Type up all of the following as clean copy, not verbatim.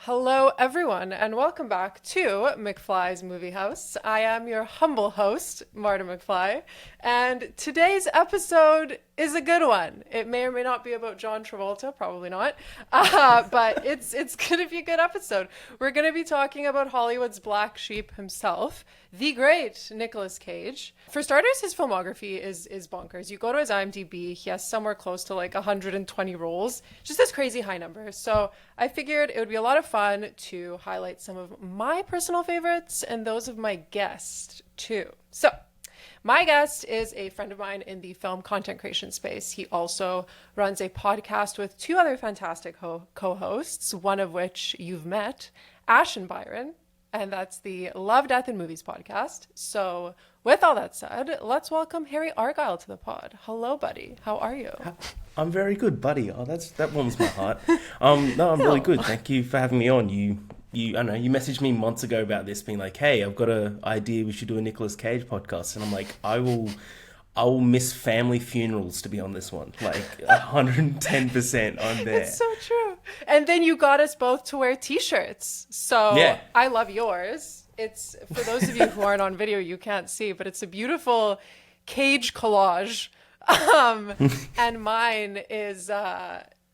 Hello, everyone, and welcome back to McFly's Movie House. I am your humble host, Marta McFly, and today's episode is a good one. It may or may not be about John Travolta, probably not, but it's going to be a good episode. We're going to be talking about Hollywood's black sheep himself, the great Nicolas Cage. For starters, his filmography is bonkers. You go to his IMDb, he has somewhere close to like 120 roles, just this crazy high number. So I figured it would be a lot of fun to highlight some of my personal favorites and those of my guests too. So my guest is a friend of mine in the film content creation space. He also runs a podcast with two other fantastic co-hosts, one of which you've met, Ash and Byron, and that's the Love, Death, and Movies podcast. So with all that said, let's welcome Harry Argyle to the pod. Hello, buddy. How are you? I'm very good, buddy. Oh, that warms my heart. No, I'm really good. Thank you for having me on. I don't know, you messaged me months ago about this, being like, "Hey, I've got an idea. We should do a Nicolas Cage podcast." And I'm like, I will miss family funerals to be on this one. Like 110%. I'm there. It's so true. And then you got us both to wear t-shirts. So yeah. I love yours. It's, for those of you who aren't on video, you can't see, but it's a beautiful Cage collage. And mine is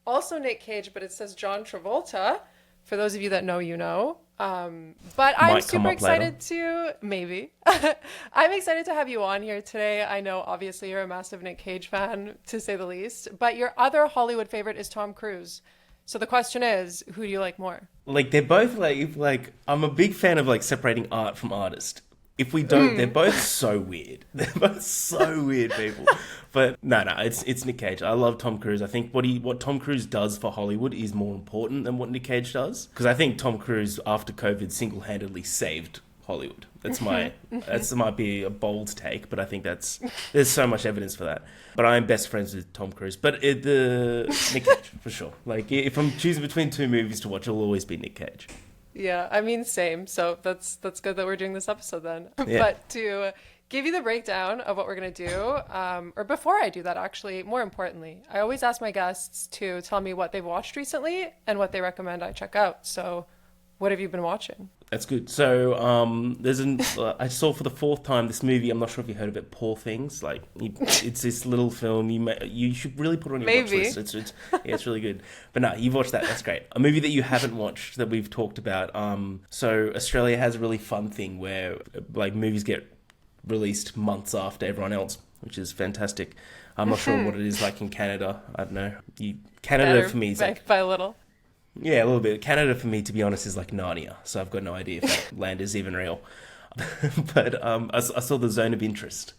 also Nick Cage, but it says John Travolta. For those of you that know, you know. But I'm super excited to, maybe. I'm excited to have you on here today. I know, obviously, you're a massive Nick Cage fan, to say the least. But your other Hollywood favorite is Tom Cruise. So the question is, who do you like more? Like, they're both like I'm a big fan of like separating art from artist. If we don't, they're both so weird. They're both so weird people. But no, it's Nick Cage. I love Tom Cruise. I think what Tom Cruise does for Hollywood is more important than what Nick Cage does. Because I think Tom Cruise, after COVID, single-handedly saved Hollywood. That might be a bold take, but I think there's so much evidence for that. But I'm best friends with Tom Cruise. But Nick Cage, for sure. Like, if I'm choosing between two movies to watch, it'll always be Nick Cage. Yeah, I mean, same. So that's good that we're doing this episode then. Yeah. But to give you the breakdown of what we're going to do, or before I do that, actually, more importantly, I always ask my guests to tell me what they've watched recently and what they recommend I check out. So what have you been watching? That's good. So I saw for the fourth time this movie. I'm not sure if you heard of it, Poor Things. Like, it's this little film. You should really put it on your watch list. It's really good. But no, you've watched that. That's great. A movie that you haven't watched that we've talked about. So Australia has a really fun thing where like movies get released months after everyone else, which is fantastic. I'm not sure what it is like in Canada. I don't know. Canada Better, for me is like by a little. Yeah, a little bit. Canada, for me, to be honest, is like Narnia. So I've got no idea if that land is even real. But I saw The Zone of Interest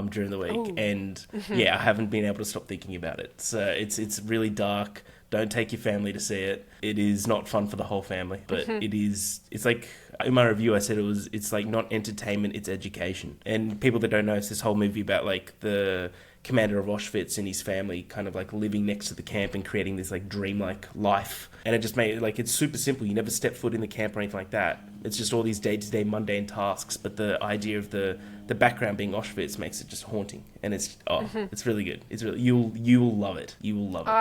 during the week. Ooh. And yeah, I haven't been able to stop thinking about it. So it's really dark. Don't take your family to see it. It is not fun for the whole family. But it's like, in my review, I said it's like not entertainment, it's education. And people that don't know, it's this whole movie about like the commander of Auschwitz and his family kind of like living next to the camp and creating this like dreamlike life. And it just made it like, it's super simple. You never step foot in the camp or anything like that. It's just all these day-to-day mundane tasks. But the idea of the background being Auschwitz makes it just haunting. And it's really good. It's really, you will love it. You will love it.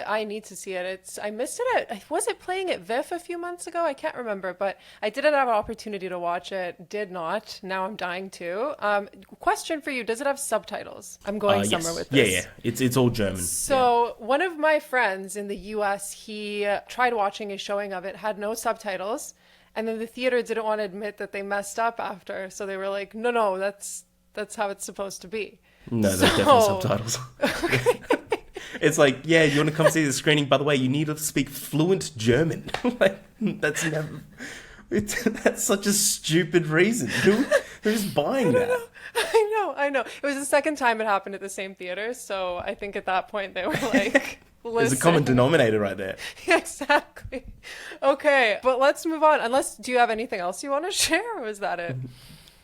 I need to see it. I missed it was it playing at VIF a few months ago? I can't remember, but I didn't have an opportunity to watch it. Did not. Now I'm dying to. Question for you: does it have subtitles? I'm going somewhere with this. Yeah. It's all German. So one of my friends in the US, he tried watching a showing of it, had no subtitles, and then the theater didn't want to admit that they messed up after, so they were like, no, that's how it's supposed to be. No, there's definitely subtitles. It's like, yeah, you want to come see the screening? By the way, you need to speak fluent German. Like, that's such a stupid reason. Who's buying that? I know. It was the second time it happened at the same theater, so I think at that point they were like, listen. There's a common denominator right there. Exactly. Okay, but let's move on. Do you have anything else you want to share, or was that it?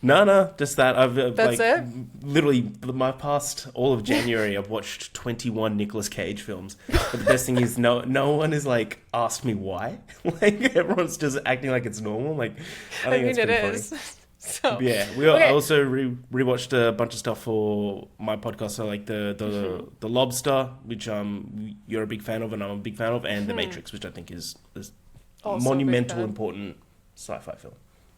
No, just that. That's it? Literally, my past all of January, I've watched 21 Nicolas Cage films. But the best thing is, no one has like asked me why. Like, everyone's just acting like it's normal. Like, I think it's pretty funny. So yeah, I also rewatched a bunch of stuff for my podcast. So like the Lobster, which you're a big fan of and I'm a big fan of, and The Matrix, which I think is Also a big monumental, fan. important sci-fi film.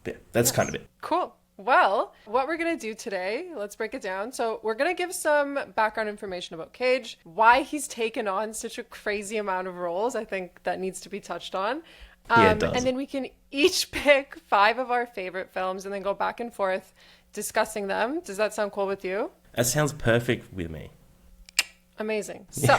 Yeah, that's kind of it. Cool. Well, what we're going to do today, let's break it down. So, we're going to give some background information about Cage, why he's taken on such a crazy amount of roles. I think that needs to be touched on. Yeah, it does. And then we can each pick 5 of our favorite films and then go back and forth discussing them. Does that sound cool with you? That sounds perfect with me. Amazing. So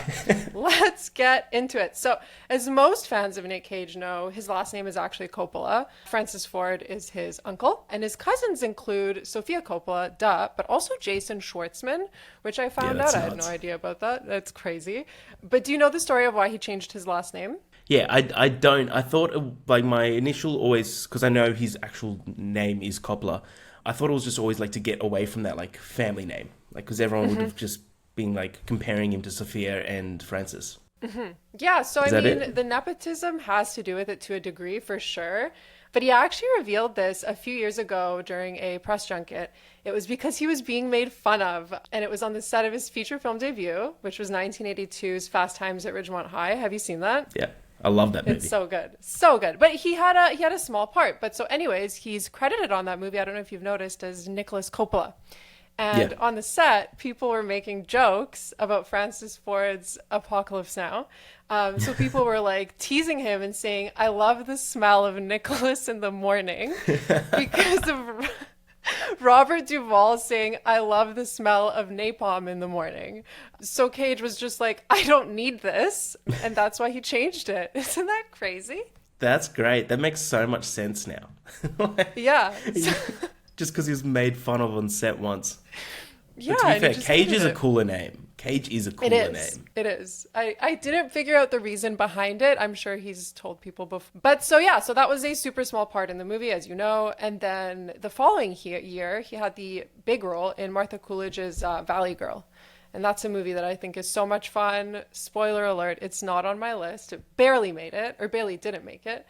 let's get into it. So, as most fans of Nick Cage know, his last name is actually Coppola. Francis Ford is his uncle, and his cousins include Sofia Coppola, but also Jason Schwartzman, which I found out. I had no idea about that. That's crazy. But do you know the story of why he changed his last name? Yeah, I don't. I thought, like, my initial always, because I know his actual name is Coppola, I thought it was just always, like, to get away from that, like, family name. Like, because everyone would have just been, like, comparing him to Sophia and Francis. Yeah, so Is I that mean, it? the nepotism has to do with it to a degree for sure. But he actually revealed this a few years ago during a press junket. It was because he was being made fun of, and it was on the set of his feature film debut, which was 1982's Fast Times at Ridgemont High. Have you seen that? Yeah, I love that movie. It's so good. So good. But he had a small part. But so anyways, he's credited on that movie, I don't know if you've noticed, as Nicolas Coppola. And on the set, people were making jokes about Francis Ford's Apocalypse Now. So people were like teasing him and saying, I love the smell of Nicholas in the morning because of Robert Duvall saying, I love the smell of napalm in the morning. So Cage was just like, I don't need this. And that's why he changed it. Isn't that crazy? That's great. That makes so much sense now. Yeah. Just because he was made fun of on set once. Yeah. But to be and he fair, just Cage hated is a it. cooler name. Cage is a It cooler is. name. It is. I didn't figure out the reason behind it. I'm sure he's told people before. But so yeah, so that was a super small part in the movie, as you know. And then the following year, he had the big role in Martha Coolidge's Valley Girl. And that's a movie that I think is so much fun. Spoiler alert, it's not on my list. It barely made it, or barely didn't make it.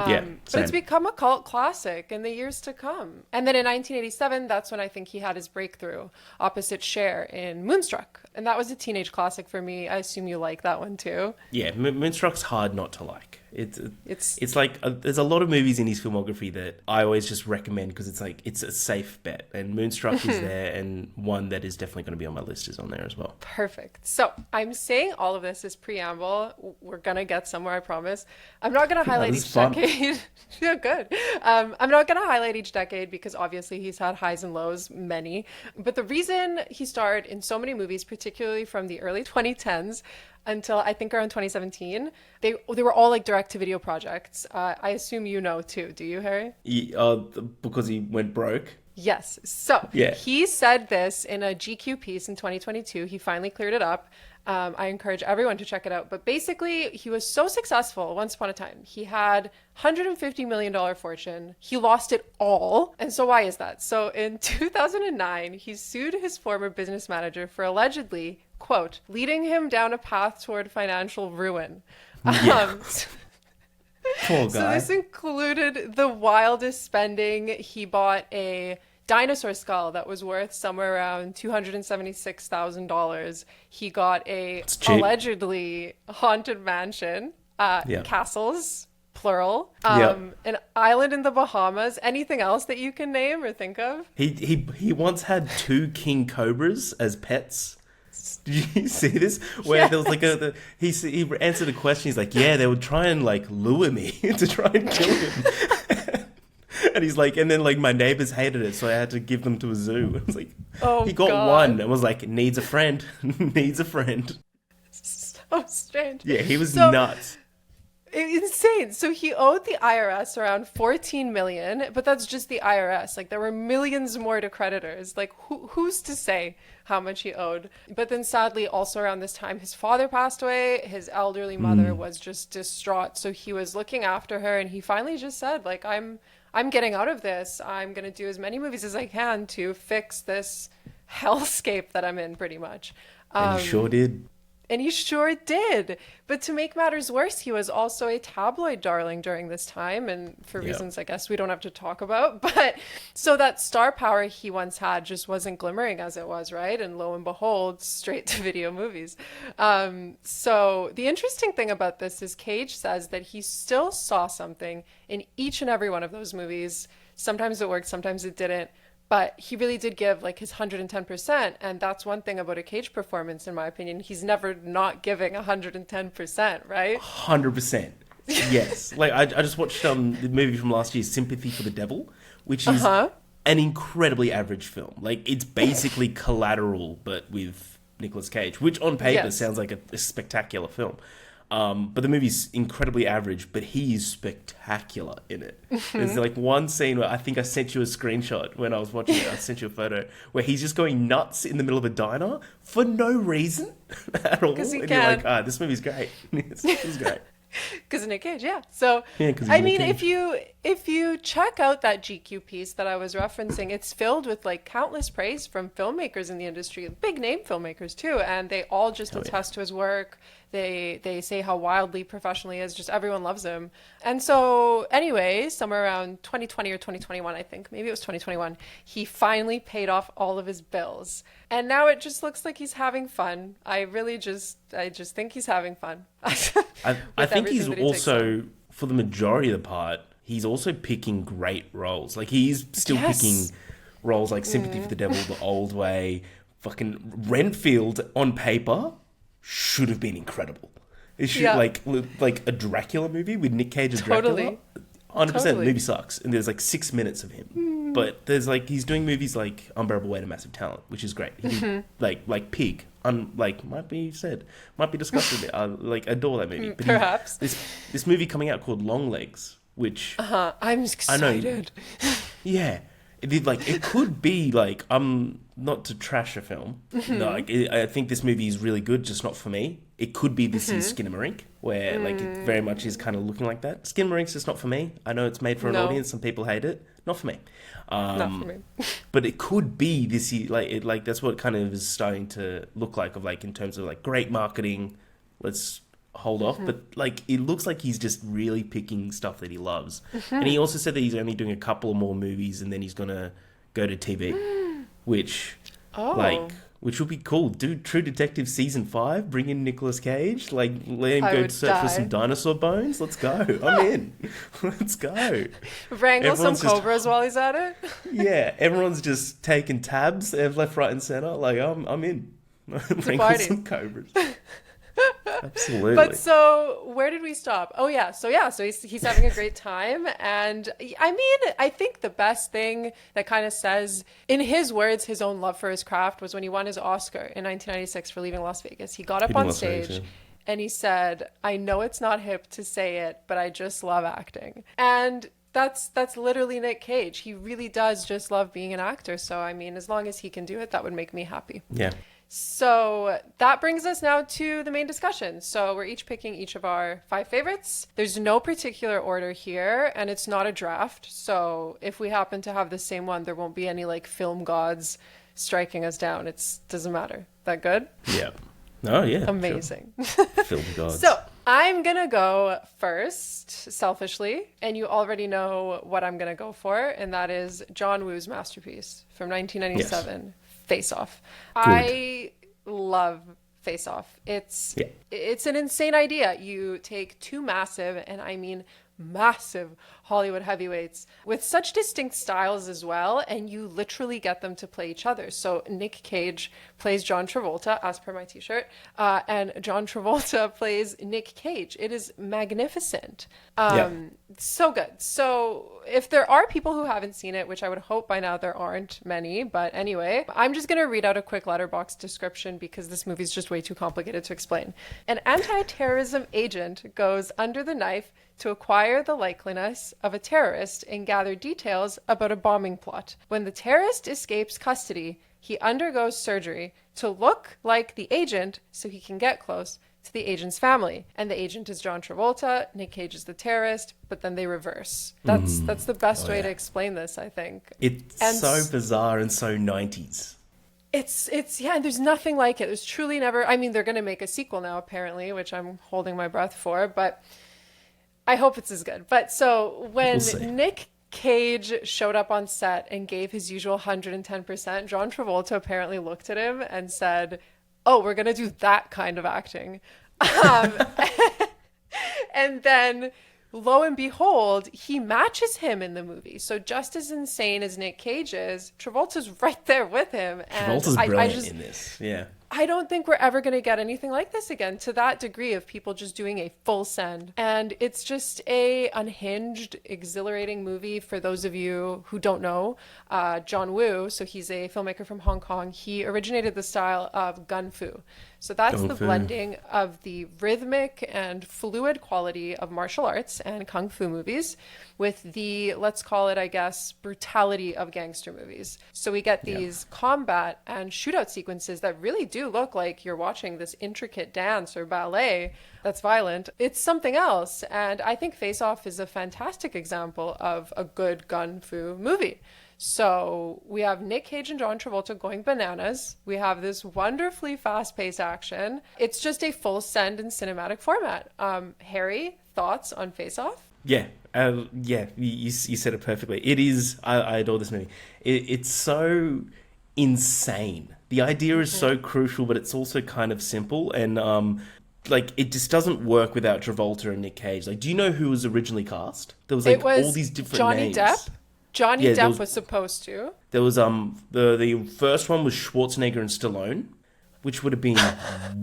Yeah, but it's same. become a cult classic in the years to come. And then in 1987, that's when I think he had his breakthrough opposite Cher in Moonstruck. And that was a teenage classic for me. I assume you like that one too. Yeah, Moonstruck's hard not to like. It's It's like there's a lot of movies in his filmography that I always just recommend because it's like it's a safe bet, and Moonstruck is there, and one that is definitely going to be on my list is on there as well. perfect. So I'm saying all of this as preamble. We're going to get somewhere, I promise. I'm not going to highlight this is each fun. decade. Yeah, good. I'm not going to highlight each decade because obviously he's had highs and lows, many. But the reason he starred in so many movies, particularly from the early 2010s until I think around 2017, they were all like direct-to-video projects. I assume you know too. Do you, Harry? Because he went broke. Yes. So Yeah. he said this in a GQ piece in 2022. He finally cleared it up. I encourage everyone to check it out. But basically, he was so successful once upon a time. He had $150 million fortune. He lost it all. And so why is that? So in 2009, he sued his former business manager for allegedly, quote, leading him down a path toward financial ruin. Yeah. Poor guy. So this included the wildest spending. He bought a dinosaur skull that was worth somewhere around $276,000. He got a cheap. allegedly haunted mansion, Yeah. castles, plural, Yeah. an island in the Bahamas. Anything else that you can name or think of? He once had 2 king cobras as pets. Did you see this? Where there was like he answered a question. He's like, yeah, they would try and like lure me to try and kill him. And he's like, and then like my neighbors hated it, so I had to give them to a zoo. It's like, Oh, he got God. one and was like, needs a friend, needs a friend. So strange. Yeah, he was So- nuts. Insane. So he owed the IRS around 14 million, but that's just the IRS. Like there were millions more to creditors. Like who's to say how much he owed? But then sadly, also around this time, his father passed away. His elderly mother was just distraught. So he was looking after her, and he finally just said, like, I'm getting out of this. I'm gonna do as many movies as I can to fix this hellscape that I'm in, pretty much. And he sure did. And he sure did. But to make matters worse, he was also a tabloid darling during this time, and for reasons I guess we don't have to talk about. But so that star power he once had just wasn't glimmering as it was, right? And lo and behold, straight to video movies. So the interesting thing about this is Cage says that he still saw something in each and every one of those movies. Sometimes it worked, sometimes it didn't. But he really did give like his 110%. And that's one thing about a Cage performance, in my opinion. He's never not giving 110%, right? 100%. Yes. Like, I just watched the movie from last year, Sympathy for the Devil, which is an incredibly average film. Like, it's basically Collateral, but with Nicolas Cage, which on paper sounds like a spectacular film. But the movie's incredibly average, but he is spectacular in it. There's like one scene where I think I sent you a screenshot when I was watching it. I sent you a photo where he's just going nuts in the middle of a diner for no reason at all. And you're like, this movie's great. It's great. Because of Nick Cage, yeah. So, I mean, if you check out that GQ piece that I was referencing, it's filled with like countless praise from filmmakers in the industry, big name filmmakers too, and they all just attest to his work. They say how wildly professional he is. Just everyone loves him. And so, anyway, somewhere around 2020 or 2021, I think, maybe it was 2021, he finally paid off all of his bills. And now it just looks like he's having fun. I just think he's having fun. I think he's also, for the majority of the part, he's also picking great roles. Like, he's still picking roles like Sympathy for the Devil, The Old Way, fucking Renfield on paper should have been incredible. It should like a Dracula movie with Nick Cage as Dracula. 100%. The movie sucks, and there's like 6 minutes of him. But there's like he's doing movies like Unbearable Weight of Massive Talent, which is great. He, like Pig, might be discussed a bit. I like adore that movie. But perhaps this movie coming out called Longlegs, which I'm excited. Yeah. It could be like, not to trash a film. No, I think this movie is really good, just not for me. It could be This Is Skinamarink, where like it very much is kind of looking like that. Skinamarink's just not for me. I know it's made for an audience. Some people hate it. Not for me. Not for me. But it could be this. Like that's what it kind of is starting to look like. Of like in terms of like great marketing. Let's hold off, but like it looks like he's just really picking stuff that he loves. And he also said that he's only doing a couple more movies and then he's gonna go to TV, which would be cool. Do True Detective season 5, bring in Nicolas Cage, like let him go search for some dinosaur bones. Let's go. I'm in. Let's go. Wrangle some cobras while he's at it. Yeah, everyone's just taking tabs left, right, and center. Like I'm in. Wrangle some cobras. Absolutely. But so where did we stop? Oh yeah. So he's having a great time. And I mean, I think the best thing that kind of says, in his words, his own love for his craft was when he won his Oscar in 1996 for Leaving Las Vegas. He got up on stage and he said, "I know it's not hip to say it, but I just love acting." And that's literally Nick Cage. He really does just love being an actor. So I mean, as long as he can do it, that would make me happy. Yeah. So that brings us now to the main discussion. So we're each picking each of our 5 favorites. There's no particular order here, and it's not a draft. So if we happen to have the same one, there won't be any like film gods striking us down. It doesn't matter. That good? Yeah. Oh, yeah. Amazing. Sure. Film gods. So I'm going to go first, selfishly, and you already know what I'm going to go for, and that is John Woo's masterpiece from 1997. Yes. Face Off. Good. I love Face Off. It's an insane idea. You take 2 massive, and I mean massive, Hollywood heavyweights with such distinct styles as well, and you literally get them to play each other. So Nick Cage plays John Travolta, as per my t-shirt, and John Travolta plays Nick Cage. It is magnificent. So good. So if there are people who haven't seen it, which I would hope by now there aren't many, but anyway, I'm just going to read out a quick letterboxd description because this movie is just way too complicated to explain. An anti-terrorism agent goes under the knife to acquire the likeliness of a terrorist and gather details about a bombing plot. When the terrorist escapes custody, he undergoes surgery to look like the agent so he can get close to the agent's family. And the agent is John Travolta, Nick Cage is the terrorist, but then they reverse. That's the best way to explain this, I think. It's so bizarre and so 90s. yeah, and there's nothing like it. There's truly never, I mean, they're going to make a sequel now, apparently, which I'm holding my breath for, but I hope it's as good. But so We'll when see. Nick Cage showed up on set and gave his usual 110%, John Travolta apparently looked at him and said, "Oh, we're going to do that kind of acting." Um, and then lo and behold, he matches him in the movie. So just as insane as Nick Cage is, Travolta's right there with him. And Travolta's I brilliant just, in this. Yeah. I don't think we're ever going to get anything like this again, to that degree of people just doing a full send. And it's just a unhinged, exhilarating movie. For those of you who don't know, John Woo, so he's a filmmaker from Hong Kong, he originated the style of gun fu. So that's the Fu. blending of the rhythmic and fluid quality of martial arts and kung fu movies with the, let's call it, I guess, brutality of gangster movies. So we get these combat and shootout sequences that really do look like you're watching this intricate dance or ballet that's violent. It's something else. And I think Face Off is a fantastic example of a good gun fu movie. So we have Nick Cage and John Travolta going bananas. We have this wonderfully fast-paced action. It's just a full send in cinematic format. Harry, thoughts on Face Off? Yeah, you said it perfectly. It is. I adore this movie. It's so insane. The idea is so crucial, but it's also kind of simple, and like it just doesn't work without Travolta and Nick Cage. Like, do you know who was originally cast? There was like all these different Johnny names. Depp. Johnny Yeah, Depp was supposed to. There was the first one was Schwarzenegger and Stallone, which would have been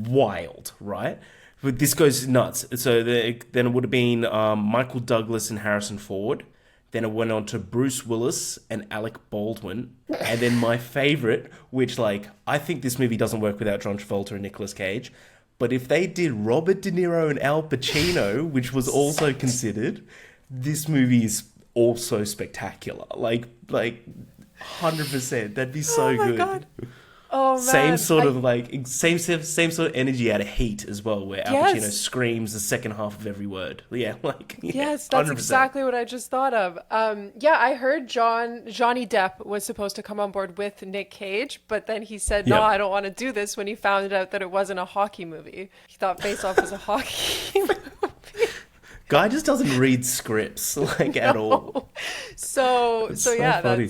wild, right? But this goes nuts. So then it would have been Michael Douglas and Harrison Ford. Then it went on to Bruce Willis and Alec Baldwin. And then my favorite, which like I think this movie doesn't work without John Travolta and Nicolas Cage. But if they did Robert De Niro and Al Pacino, which was also considered, this movie is also spectacular. Like 100%. That'd be so Oh my good. God. Oh man. Same sort of energy out of Heat as well, where Al Yes. Pacino screams the second half of every word. Yeah, like Yes, that's 100%. exactly what I just thought of. Yeah, I heard Johnny Depp was supposed to come on board with Nick Cage, but then he said, "No, Yep. I don't want to do this," when he found out that it wasn't a hockey movie. He thought Face Off was a hockey movie. Guy just doesn't read scripts like at all. So It's so yeah, funny.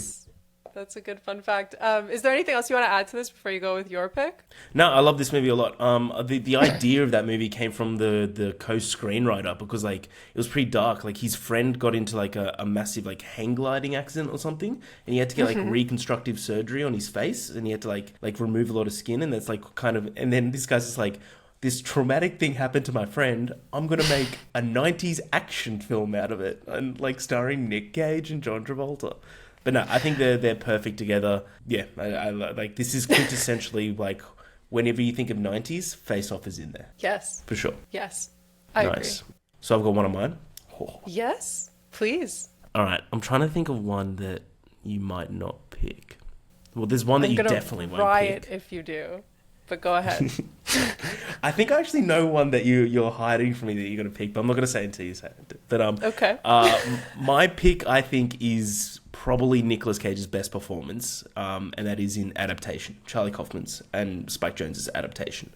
that's a good fun fact. Is there anything else you want to add to this before you go with your pick? No, I love this movie a lot. The idea of that movie came from the co-screenwriter, because like it was pretty dark. Like his friend got into like a massive like hang gliding accident or something, and he had to get like reconstructive surgery on his face, and he had to like remove a lot of skin, and that's like kind of. And then this guy's just like, this traumatic thing happened to my friend. I'm gonna make a '90s action film out of it, and like starring Nick Cage and John Travolta. But no, I think they're perfect together. Yeah, I like this is quintessentially like whenever you think of '90s, Face Off is in there Yes. for sure. Yes. I Nice. agree. So I've got one of mine. Oh. Yes, please. All right, I'm trying to think of one that you might not pick. Well, there's one that I'm you gonna definitely won't riot pick. if you do. But go ahead. I think I actually know one that you're hiding from me that you're gonna pick, but I'm not gonna say it until you say it. But Okay. my pick I think is probably Nicolas Cage's best performance, and that is in Adaptation, Charlie Kaufman's and Spike Jonze's Adaptation.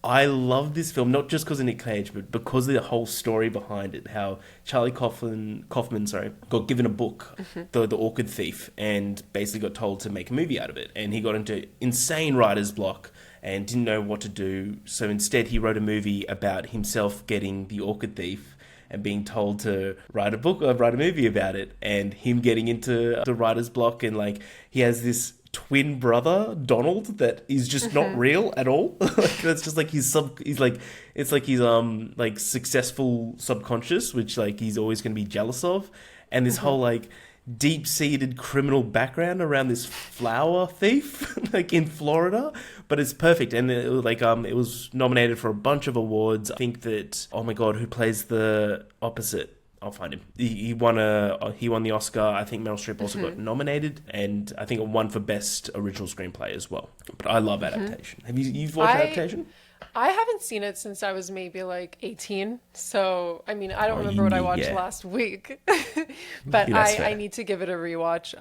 I love this film not just because of Nick Cage, but because of the whole story behind it. How Charlie Kaufman, got given a book, the Orchid Thief, and basically got told to make a movie out of it, and he got into insane writer's block and didn't know what to do. So instead, he wrote a movie about himself getting the Orchid Thief and being told to write a movie about it, and him getting into the writer's block, and like he has this twin brother Donald that is just not real at all. Like that's just like he's like it's like his like successful subconscious, which like he's always going to be jealous of, and this whole like deep-seated criminal background around this flower thief like in Florida, but it's perfect. And it was nominated for a bunch of awards. I think that, oh my god, who plays the opposite? I'll find him. He won the Oscar. I think Meryl Streep also got nominated, and I think it won for best original screenplay as well. But I love Adaptation. Have you've watched Adaptation? I haven't seen it since I was maybe like 18. So, I mean, I don't Oh, remember what I watched yeah. last week, but That's I fair. need to give it a rewatch.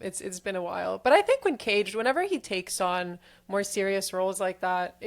It's been a while, but I think whenever he takes on more serious roles like that,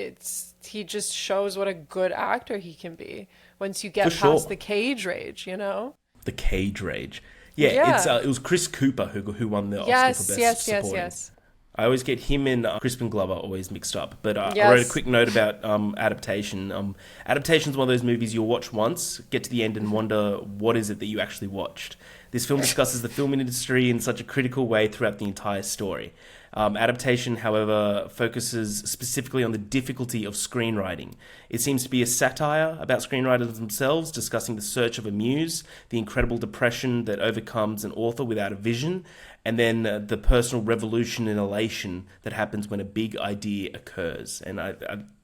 he just shows what a good actor he can be once you For get past sure. the cage rage, you know? The Cage Rage. Yeah, Yeah. it was Chris Cooper who won the Oscar for Yes, Best yes, yes, Supporting. yes. I always get him and Crispin Glover always mixed up. But I wrote a Yes. quick note about adaptation. Adaptation is one of those movies you'll watch once, get to the end, and wonder what is it that you actually watched. This film discusses the film industry in such a critical way throughout the entire story. Adaptation, however, focuses specifically on the difficulty of screenwriting. It seems to be a satire about screenwriters themselves, discussing the search of a muse, the incredible depression that overcomes an author without a vision, and then the personal revolution and elation that happens when a big idea occurs. And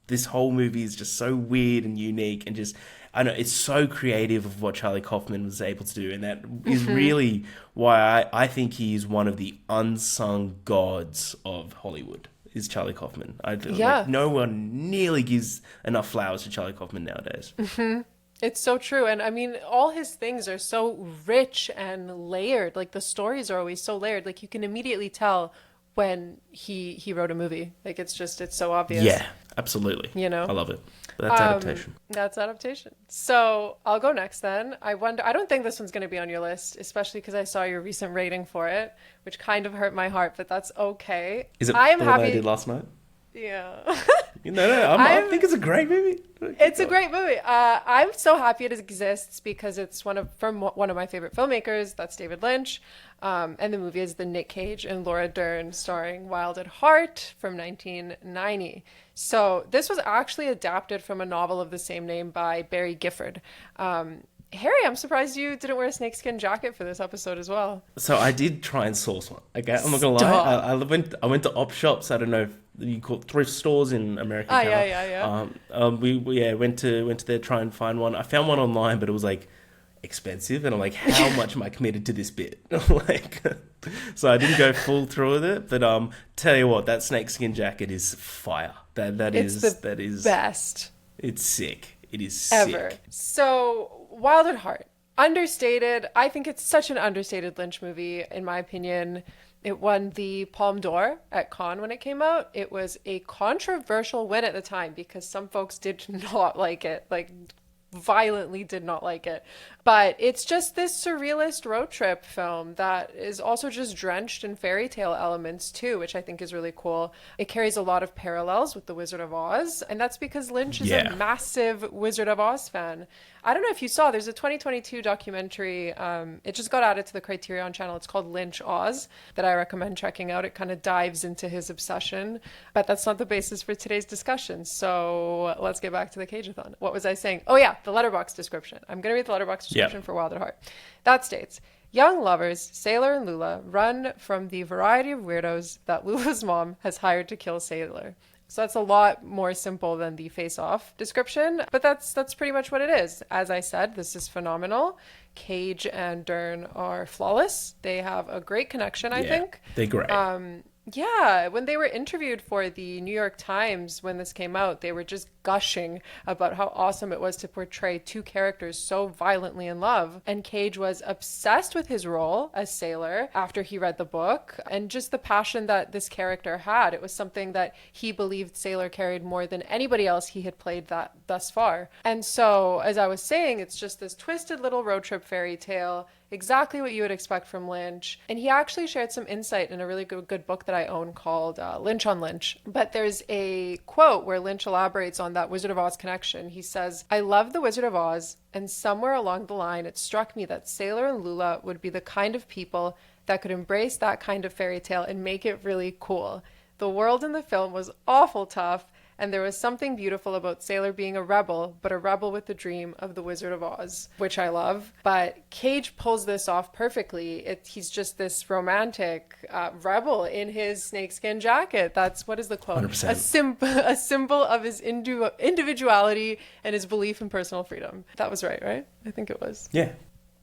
this whole movie is just so weird and unique, and just I know it's so creative of what Charlie Kaufman was able to do, and that is really why I think he is one of the unsung gods of Hollywood. Is Charlie Kaufman? Yeah. Like no one nearly gives enough flowers to Charlie Kaufman nowadays. It's so true. And I mean, all his things are so rich and layered. Like the stories are always so layered. Like you can immediately tell when he wrote a movie. Like it's so obvious, Yeah, absolutely. you know? I love it. But that's adaptation. That's adaptation. So I'll go next then. I don't think this one's going to be on your list, especially because I saw your recent rating for it, which kind of hurt my heart, but that's okay. Is it I am the one I happy. did last night? Yeah. No, I think it's a great movie. It's a great movie. I'm so happy it exists because it's from one of my favorite filmmakers. That's David Lynch, and the movie is the Nick Cage and Laura Dern starring Wild at Heart from 1990. So this was actually adapted from a novel of the same name by Barry Gifford. Harry, I'm surprised you didn't wear a snakeskin jacket for this episode as well. So I did try and source one. Okay, I'm not gonna lie. Stop. I went to op shops. I don't know if you call it thrift stores in America. Ah, yeah. We went to there try and find one. I found one online, but it was like expensive, and I'm like, how much am I committed to this bit? Like, so I didn't go full through with it. But tell you what, that snakeskin jacket is fire. It's the best. It's sick. It is Ever. sick. So, Wild at Heart. Understated. I think it's such an understated Lynch movie, in my opinion. It won the Palme d'Or at Cannes when it came out. It was a controversial win at the time because some folks did not like it. Like, violently did not like it. But it's just this surrealist road trip film that is also just drenched in fairy tale elements too, which I think is really cool. It carries a lot of parallels with The Wizard of Oz, and that's because Lynch is a massive Wizard of Oz fan. I don't know if you saw, there's a 2022 documentary, it just got added to the Criterion channel. It's called Lynch Oz, that I recommend checking out. It kind of dives into his obsession, but that's not the basis for today's discussion. So let's get back to the Cageathon. What was I saying? Oh yeah, the letterbox description. I'm going to read the letterbox description for Wild at Heart. That states, young lovers, Sailor and Lula, run from the variety of weirdos that Lula's mom has hired to kill Sailor. So that's a lot more simple than the face-off description, but that's pretty much what it is. As I said, this is phenomenal. Cage and Dern are flawless. They have a great connection, I think. They're great. Yeah, when they were interviewed for the New York Times when this came out, they were just gushing about how awesome it was to portray two characters so violently in love. And Cage was obsessed with his role as Sailor after he read the book, and just the passion that this character had. It was something that he believed Sailor carried more than anybody else he had played that thus far. And so, as I was saying, it's just this twisted little road trip fairy tale, exactly what you would expect from Lynch. And he actually shared some insight in a really good book that I own called Lynch on Lynch. But there's a quote where Lynch elaborates on that Wizard of Oz connection. He says, "I love the Wizard of Oz, and somewhere along the line it struck me that Sailor and Lula would be the kind of people that could embrace that kind of fairy tale and make it really cool. The world in the film was awful tough, and there was something beautiful about Sailor being a rebel, but a rebel with the dream of the Wizard of Oz," which I love. But Cage pulls this off perfectly. He's just this romantic rebel in his snakeskin jacket. That's, what is the quote? 100%. A symbol of his individuality and his belief in personal freedom. That was right? I think it was. Yeah.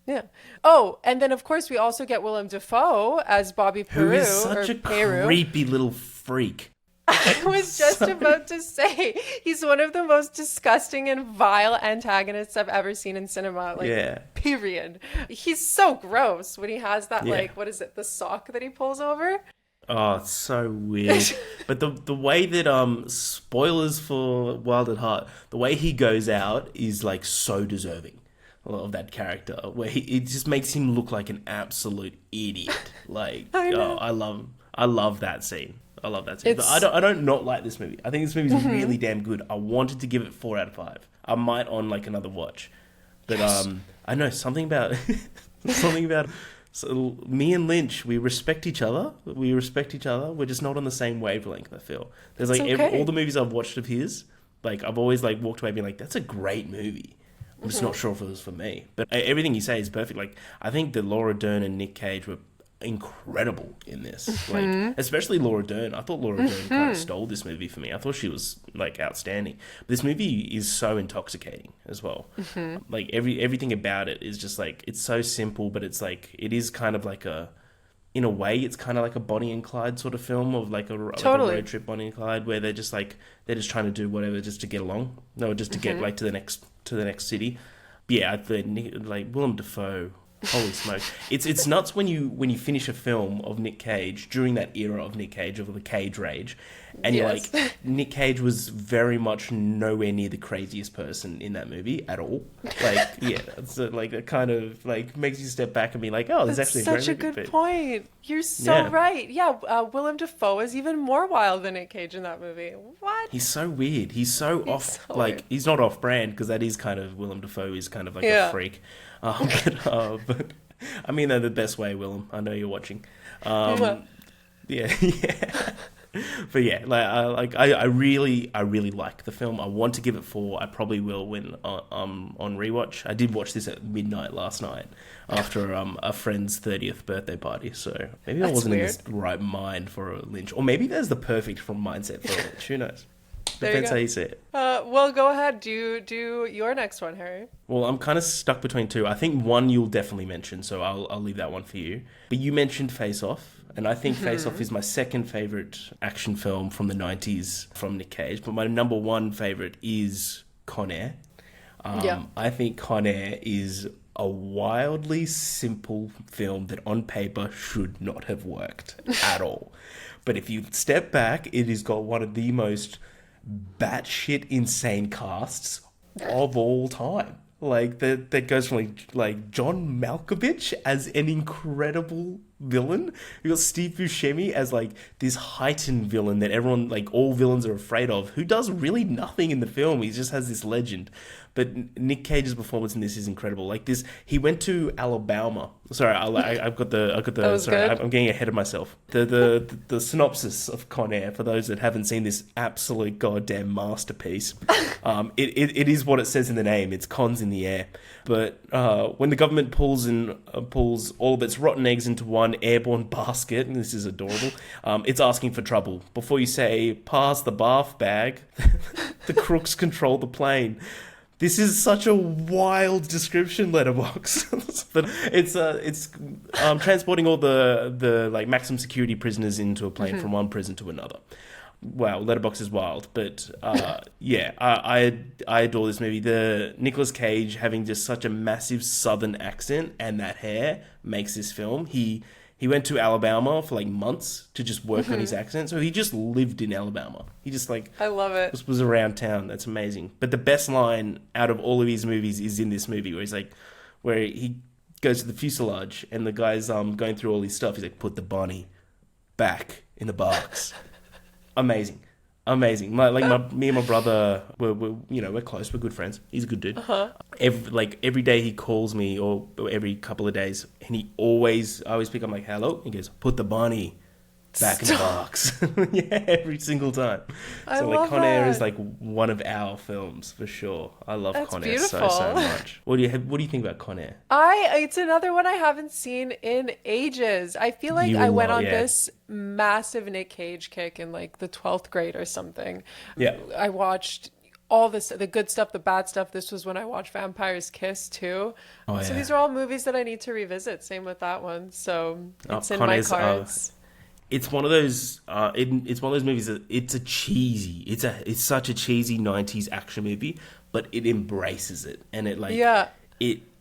Yeah. Oh, and then of course we also get Willem Dafoe as Bobby Peru. Who is such a Peru. creepy little freak. I was just about to say he's one of the most disgusting and vile antagonists I've ever seen in cinema. Like, Yeah. period. He's so gross when he has that, Yeah. like, what is it, the sock that he pulls over? Oh, it's so weird. But the way that spoilers for Wild at Heart, the way he goes out is like so deserving of that character. Where it just makes him look like an absolute idiot. Like, oh, I love that scene. I love that scene. But I don't not like this movie. I think this movie's really damn good. I wanted to give it 4 out of 5. I might on like another watch. But I know something about something about. So me and Lynch, we respect each other. We're just not on the same wavelength, I feel. There's like all the movies I've watched of his, like I've always like walked away being like, that's a great movie. I'm just not sure if it was for me. But everything you say is perfect. Like, I think that Laura Dern and Nick Cage were incredible in this. Like, especially Laura Dern. I thought Laura Dern kind of stole this movie for me. I thought she was like outstanding. But this movie is so intoxicating as well. Like everything about it is just like, it's so simple, but it's like, it is kind of like in a way, it's kind of like a Bonnie and Clyde sort of film of like a road trip Bonnie and Clyde, where they're just trying to do whatever just to get along. No, just to get like to the next city. But yeah, like Willem Dafoe. Holy smoke! It's nuts when you finish a film of Nick Cage during that era of Nick Cage, of the Cage Rage, and you're like, Nick Cage was very much nowhere near the craziest person in that movie at all. Like, yeah, so like that kind of like makes you step back and be like, oh, there's actually such a good point. You're so right. Yeah, Willem Dafoe is even more wild than Nick Cage in that movie. What? He's so weird. He's so weird. He's not off brand, because that is kind of Willem Dafoe is kind of like a freak. But I mean that the best way, Willem. I know you're watching. Yeah. But yeah, I really like the film. I want to give it 4. I probably will when on rewatch. I did watch this at midnight last night after a friend's 30th birthday party. So maybe I wasn't in the right mind for a Lynch, or maybe there's the perfect mindset for a Lynch. Who knows? Depends how you see it. Well, go ahead. Do your next one, Harry. Well, I'm kind of stuck between 2. I think one you'll definitely mention, so I'll leave that one for you. But you mentioned Face Off, and I think Face Off is my second favourite action film from the 90s from Nick Cage. But my number 1 favourite is Con Air. I think Con Air is a wildly simple film that on paper should not have worked at all. But if you step back, it has got one of the most batshit insane casts of all time. Like that goes from like John Malkovich as an incredible villain. You got Steve Buscemi as like this heightened villain that everyone, like all villains, are afraid of, who does really nothing in the film. He just has this legend. But Nick Cage's performance in this is incredible. Like this, he went to Alabama. Sorry, I've got the. Sorry, I'm getting ahead of myself. The synopsis of Con Air, for those that haven't seen this absolute goddamn masterpiece, it is what it says in the name. It's cons in the air. But when the government pulls all of its rotten eggs into one airborne basket, and this is adorable, it's asking for trouble. Before you say pass the bath bag, the crooks control the plane. This is such a wild description, Letterboxd. But it's transporting all the like maximum security prisoners into a plane from one prison to another. Wow, Letterboxd is wild. But yeah, I adore this movie. The Nicolas Cage having just such a massive southern accent and that hair makes this film. He went to Alabama for like months to just work on his accent. So he just lived in Alabama. He just like... I love it. Was around town. That's amazing. But the best line out of all of his movies is in this movie where he goes to the fuselage and the guy's going through all his stuff. He's like, put the bunny back in the box. Amazing. Me and my brother, we're close. We're good friends. He's a good dude. Every day he calls me, or every couple of days, and I always pick up, I'm like, hello? He goes, put the bunny back in the box. Yeah, every single time. So like Con Air is like one of our films for sure. I love Con Air so much. What do you think about Con Air? It's another one I haven't seen in ages. I feel like I went on this massive Nick Cage kick in like the 12th grade or something. Yeah. I watched all this, the good stuff, the bad stuff. This was when I watched Vampire's Kiss too. So these are all movies that I need to revisit. Same with that one. So it's in my cards. it's one of those it's one of those movies that it's such a cheesy 90s action movie, but it embraces it, and it like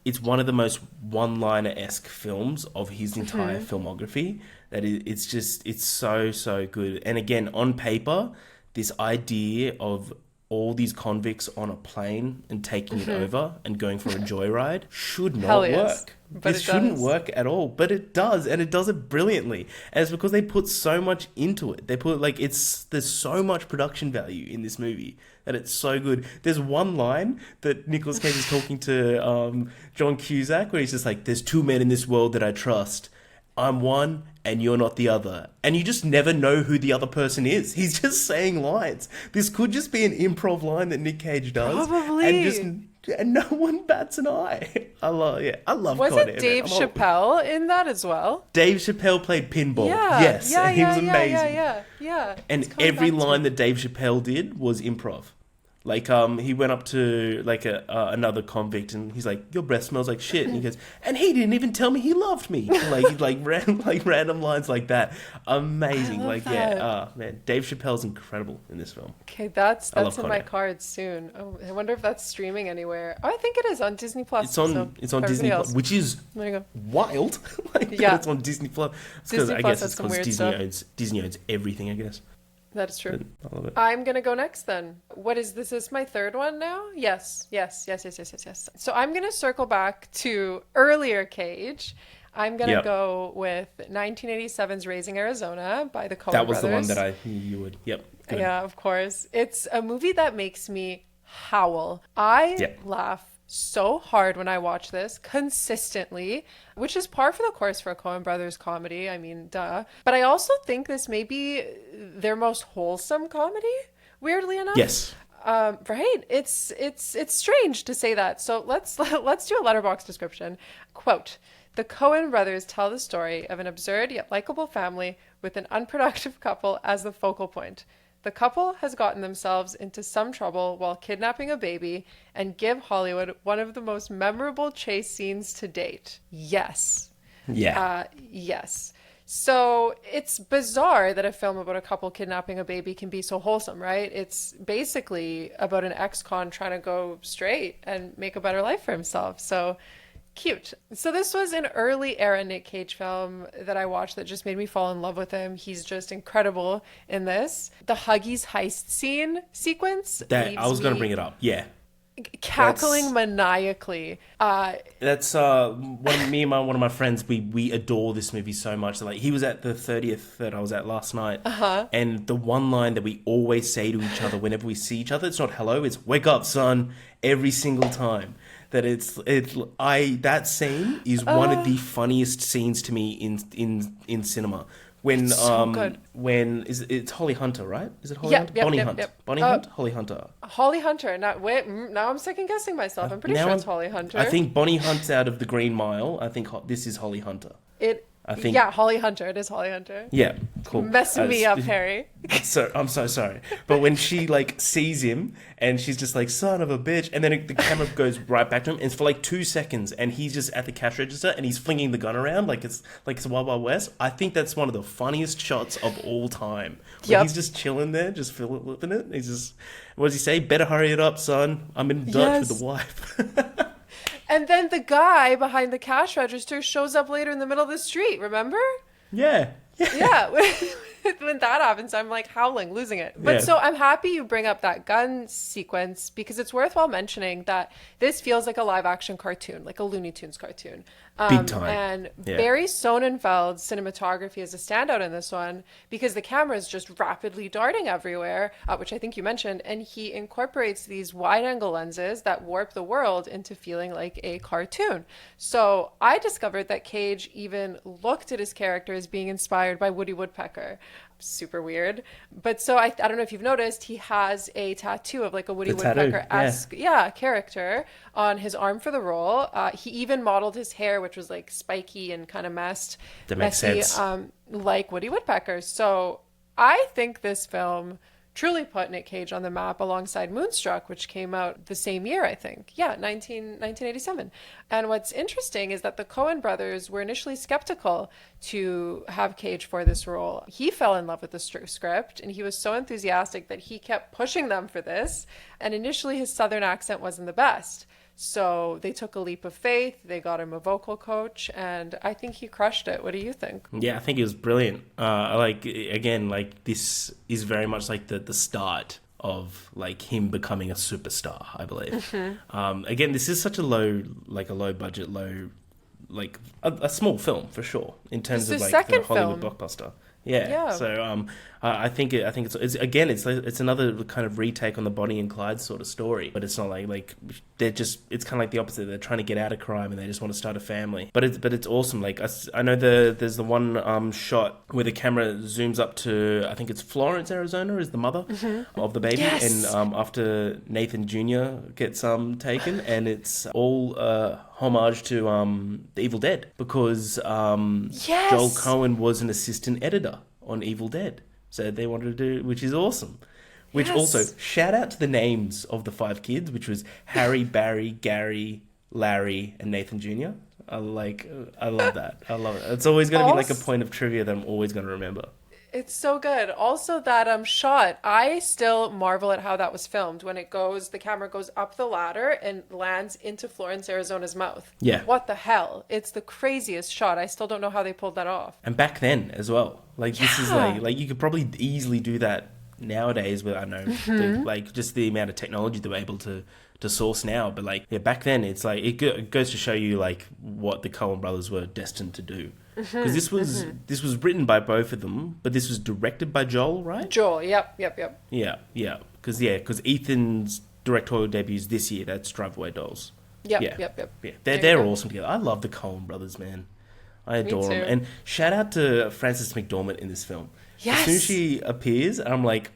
it's one of the most one-liner-esque films of his entire filmography. It's so good. And again, on paper, this idea of all these convicts on a plane and taking it over and going for a joyride should not work. This shouldn't work at all, but it does, and it does it brilliantly. And it's because they put so much into it. They put there's so much production value in this movie that it's so good. There's one line that Nicolas Cage is talking to John Cusack where he's just like, "There's two men in this world that I trust. I'm one and you're not the other." And you just never know who the other person is. He's just saying lines. This could just be an improv line that Nick Cage does. Probably. And no one bats an eye. I love Was Con it Air, Dave man. Chappelle in that as well? Dave Chappelle played pinball. Yeah. Yes. Yeah, and he was amazing. Yeah. And every line that Dave Chappelle did was improv. Like, he went up to, like, another convict, and he's like, "Your breath smells like shit." And he goes, "And he didn't even tell me he loved me." Random lines like that. Amazing. Man, Dave Chappelle's incredible in this film. Okay, that's in my Air. cards soon. Oh, I wonder if that's streaming anywhere. Oh, I think it is on Disney Plus. It's on Disney Plus, which is there you go. wild. It's on Disney Plus. Disney Plus has it's some because weird stuff. Disney owns everything, I guess. That is true. I love it. I'm going to go next then. What is this? Is my third one now? Yes. So I'm going to circle back to earlier Cage. I'm going to go with 1987's Raising Arizona by the Coen That was brothers. the one that you would. Yep. Good. Yeah, of course. It's a movie that makes me howl. I laugh so hard when I watch this consistently, which is par for the course for a Coen Brothers comedy. I mean, duh. But I also think this may be their most wholesome comedy, weirdly enough. Yes. Right. It's strange to say that. So let's do a letterbox description. Quote: "The Coen brothers tell the story of an absurd yet likable family with an unproductive couple as the focal point. The couple has gotten themselves into some trouble while kidnapping a baby and give Hollywood one of the most memorable chase scenes to date." Yes. Yeah. Yes. So it's bizarre that a film about a couple kidnapping a baby can be so wholesome, right? It's basically about an ex-con trying to go straight and make a better life for himself. So cute. So this was an early era Nick Cage film that I watched that just made me fall in love with him. He's just incredible in this. The Huggies heist sequence. I was going to bring it up. Yeah. Cackling maniacally. That's one of my friends. We adore this movie so much. Like, he was at the 30th that I was at last night, and the one line that we always say to each other whenever we see each other, it's not hello, it's "Wake up, son," every single time. That scene is one of the funniest scenes to me in cinema. When it's so good. It's Holly Hunter, right? Is it Holly Hunter? Bonnie Hunt. Yep. Bonnie Hunt? Holly Hunter. Holly Hunter. Now I'm second guessing myself. I'm pretty sure it's Holly Hunter. I think Bonnie Hunt's out of the Green Mile. I think this is Holly Hunter. Holly Hunter. It is Holly Hunter. Yeah, cool. Messing me up, Harry. So I'm so sorry. But when she sees him and she's just like, "Son of a bitch," and then the camera goes right back to him, and it's for 2 seconds, and he's just at the cash register and he's flinging the gun around like it's Wild Wild West. I think that's one of the funniest shots of all time. He's just chilling there, just flipping it. He's just, what does he say? "Better hurry it up, son. I'm in Dutch with the wife." And then the guy behind the cash register shows up later in the middle of the street, remember? Yeah. Yeah. When that happens, I'm like howling, losing it. But so I'm happy you bring up that gun sequence, because it's worthwhile mentioning that this feels like a live action cartoon, like a Looney Tunes cartoon. Big time. And Barry Sonnenfeld's cinematography is a standout in this one because the camera is just rapidly darting everywhere, which I think you mentioned, and he incorporates these wide angle lenses that warp the world into feeling like a cartoon. So I discovered that Cage even looked at his character as being inspired by Woody Woodpecker. Super weird. But so I don't know if you've noticed, he has a tattoo of a Woody Woodpecker-esque character on his arm for the role. He even modeled his hair, which was spiky and kind of messy, makes sense. like Woody Woodpecker. So I think this film truly put Nick Cage on the map alongside Moonstruck, which came out the same year, I think. Yeah, 1987. And what's interesting is that the Coen brothers were initially skeptical to have Cage for this role. He fell in love with the script, and he was so enthusiastic that he kept pushing them for this. And initially his Southern accent wasn't the best. So they took a leap of faith. They got him a vocal coach, and I think he crushed it. What do you think? Yeah, I think it was brilliant. Like again, like this is very much like the start of like him becoming a superstar, I believe. Again, this is such a low budget, like a small film for sure in terms of like the Hollywood blockbuster. Yeah. So I think it's another kind of retake on the Bonnie and Clyde sort of story, but it's not like they're just, it's kind of like the opposite. They're trying to get out of crime and they just want to start a family. But it's awesome. Like I know there's the one shot where the camera zooms up to, I think it's Florence, Arizona, is the mother of the baby, and after Nathan Jr. gets taken, and it's all homage to The Evil Dead, because Joel Coen was an assistant editor on Evil Dead. So they wanted to do, which is awesome. Which also, shout out to the names of the 5 kids, which was Harry, Barry, Gary, Larry, and Nathan Jr. I love that. I love it. It's always going to be like a point of trivia that I'm always going to remember. It's so good. Also, that shot, I still marvel at how that was filmed. When the camera goes up the ladder and lands into Florence, Arizona's mouth. Yeah. What the hell? It's the craziest shot. I still don't know how they pulled that off. And back then as well. Like, this is like you could probably easily do that nowadays with, I don't know, like just the amount of technology that we're able to source now. But like, yeah, back then it's like, it goes to show you like what the Coen brothers were destined to do. Because this was written by both of them, but this was directed by Joel, right? Joel, yep. Yeah. Because Ethan's directorial debuts this year. That's Drive Away Dolls. Yep. Yeah, they're awesome together. I love the Coen brothers, man. I adore them. And shout out to Frances McDormand in this film. Yes. As soon as she appears, I'm like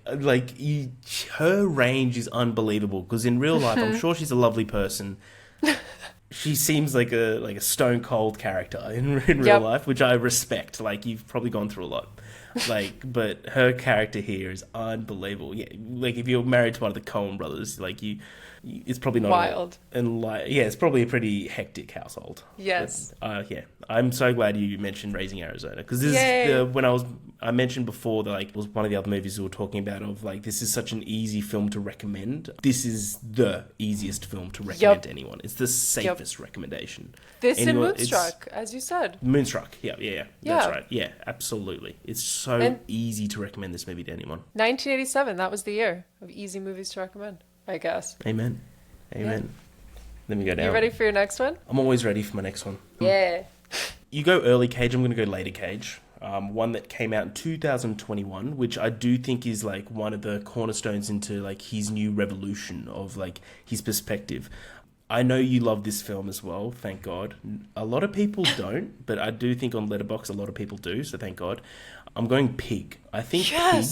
her range is unbelievable. Because in real life, I'm sure she's a lovely person. She seems like a stone cold character in real life, which I respect. Like, you've probably gone through a lot. Like, but her character here is unbelievable. Yeah, like if you're married to one of the Coen brothers, like it's probably not wild. It's probably a pretty hectic household. Yes. But, I'm so glad you mentioned Raising Arizona, because this is I mentioned before that like it was one of the other movies we were talking about of like, this is such an easy film to recommend. This is the easiest film to recommend to anyone. It's the safest recommendation. This and Moonstruck, as you said. Moonstruck, yeah. That's right. Yeah, absolutely. It's so easy to recommend this movie to anyone. 1987, that was the year of easy movies to recommend, I guess. Amen. Yeah. Let me go down. You ready for your next one? I'm always ready for my next one. Yeah. You go early Cage, I'm going to go later Cage. One that came out in 2021, which I do think is like one of the cornerstones into like his new revolution of like his perspective. I know you love this film as well, thank God. A lot of people don't, but I do think on Letterboxd a lot of people do, so thank God. I'm going Pig. I think Pig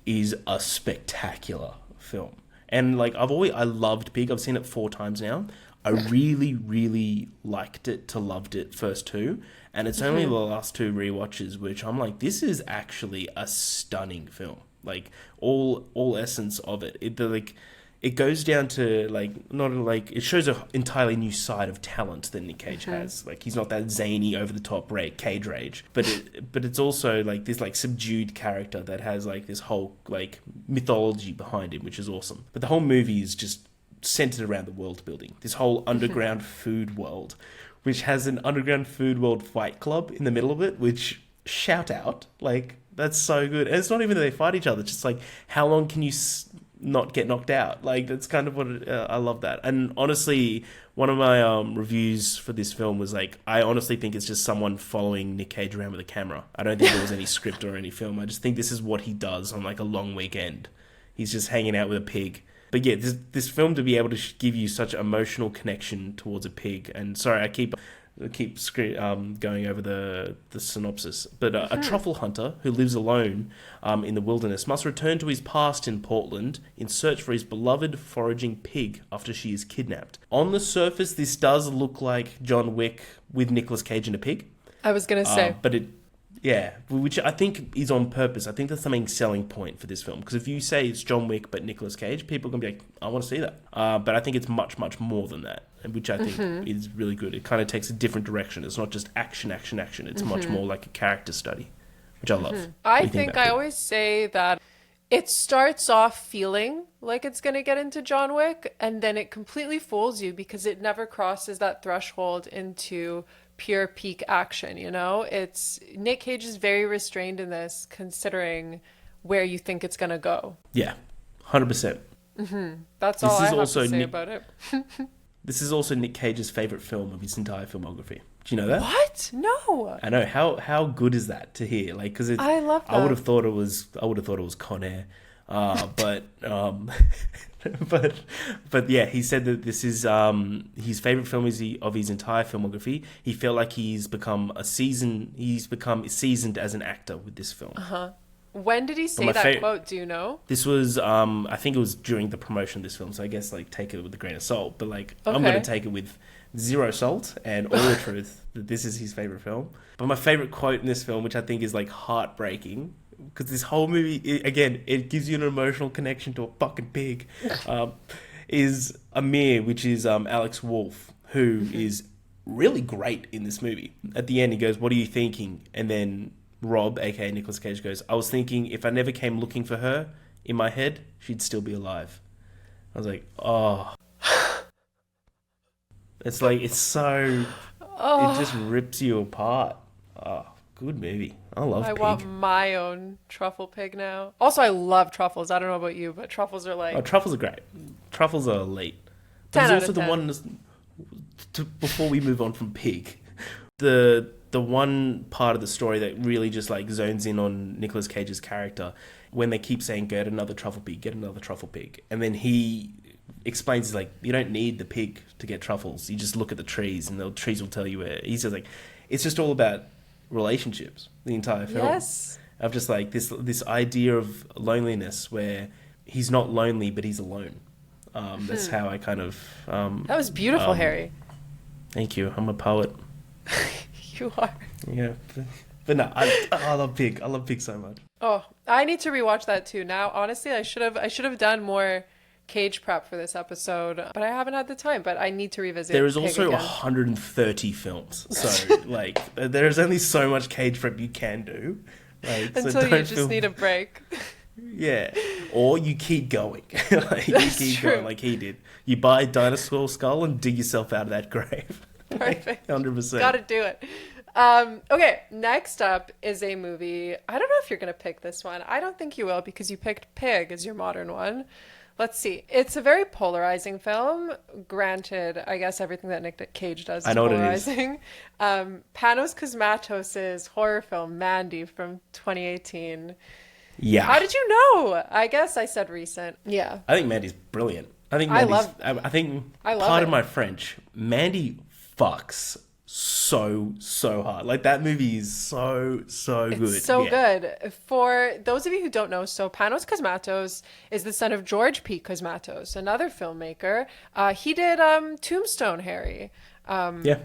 is a spectacular film. And like I loved Pig. I've seen it 4 times now. I really, really liked it to loved it first 2. And it's only the last 2 rewatches which I'm like, this is actually a stunning film. Like all essence of it. It goes down to like, not like, it shows an entirely new side of talent that Nick Cage has. Like, he's not that zany, over the top Cage rage, but it's also like this like subdued character that has like this whole like mythology behind him, which is awesome. But the whole movie is just centered around the world building. This whole underground food world, which has an underground food world fight club in the middle of it, which shout out, like, that's so good. And it's not even that they fight each other, it's just like, how long can you not get knocked out? Like, that's kind of what I love that. And honestly, one of my reviews for this film was like, I honestly think it's just someone following Nick Cage around with a camera. I don't think there was any script or any film. I just think this is what he does on like a long weekend. He's just hanging out with a pig. But yeah, this film, to be able to give you such emotional connection towards a pig, and sorry, I keep going over the synopsis, but a truffle hunter who lives alone in the wilderness must return to his past in Portland in search for his beloved foraging pig after she is kidnapped. On the surface, this does look like John Wick with Nicolas Cage and a pig. I was going to say. But Yeah, which I think is on purpose. I think that's the main selling point for this film. Because if you say it's John Wick but Nicolas Cage, people are going to be like, I want to see that. But I think it's much, much more than that, which I think is really good. It kind of takes a different direction. It's not just action, action, action. It's much more like a character study, which I love. I think I always say that it starts off feeling like it's going to get into John Wick, and then it completely fools you because it never crosses that threshold into pure peak action, you know? It's Nick Cage is very restrained in this, considering where you think it's going to go. Yeah, 100%. That's all I have to say about it. This is also Nick Cage's favorite film of his entire filmography. Do you know that? What? No. I know. How good is that to hear? Like, because I love that. I would have thought it was Con Air, but yeah, he said that this is his favorite film of his entire filmography. He felt like he's become seasoned as an actor with this film. When did he say that quote? Do you know? This was, I think it was during the promotion of this film, so I guess, like, take it with a grain of salt. But, like, I'm going to take it with zero salt and all the truth that this is his favorite film. But my favorite quote in this film, which I think is, like, heartbreaking, because this whole movie, it gives you an emotional connection to a fucking pig, is Amir, which is Alex Wolff, who is really great in this movie. At the end, he goes, "What are you thinking?" And then Rob, aka Nicolas Cage, goes, "I was thinking if I never came looking for her, in my head, she'd still be alive." I was like, oh. It's like, it's so... It just rips you apart. Oh, good movie. I love Pig. I want my own truffle pig now. Also, I love truffles. I don't know about you, but truffles are like... Oh, truffles are great. Truffles are elite. But there's also the one... Before we move on from Pig, the one part of the story that really just like zones in on Nicolas Cage's character when they keep saying, get another truffle pig. And then he explains, he's like, you don't need the pig to get truffles. You just look at the trees and the trees will tell you where. He's just like, it's just all about relationships, the entire film. Yes. Of just like this idea of loneliness where he's not lonely, but he's alone. That's how I kind of... that was beautiful, Harry. Thank you. I'm a poet. You are. Yeah. But no, I love Pig. I love Pig so much. Oh, I need to rewatch that too. Now, honestly, I should have done more Cage prep for this episode, but I haven't had the time. But I need to revisit. There is Pig also again. 130 films, so like there's only so much Cage prep you can do. Like, Until so you just need a break. Yeah, or you keep going. Like, you keep true. going like he did. You buy a dinosaur skull and dig yourself out of that grave. Perfect. 100%. Gotta do it. Okay, next up is a movie. I don't know if you're going to pick this one. I don't think you will because you picked Pig as your modern one. Let's see. It's a very polarizing film. Granted, I guess everything that Nick Cage does is polarizing. Panos Cosmatos' horror film Mandy from 2018. Yeah. How did you know? I guess I said recent. Yeah. I think Mandy's brilliant. I think part of my French, Mandy fucks so hard. Like, that movie is so good. It's so good. For those of you who don't know, so Panos Cosmatos is the son of George P. Cosmatos, another filmmaker. He did Tombstone, Harry.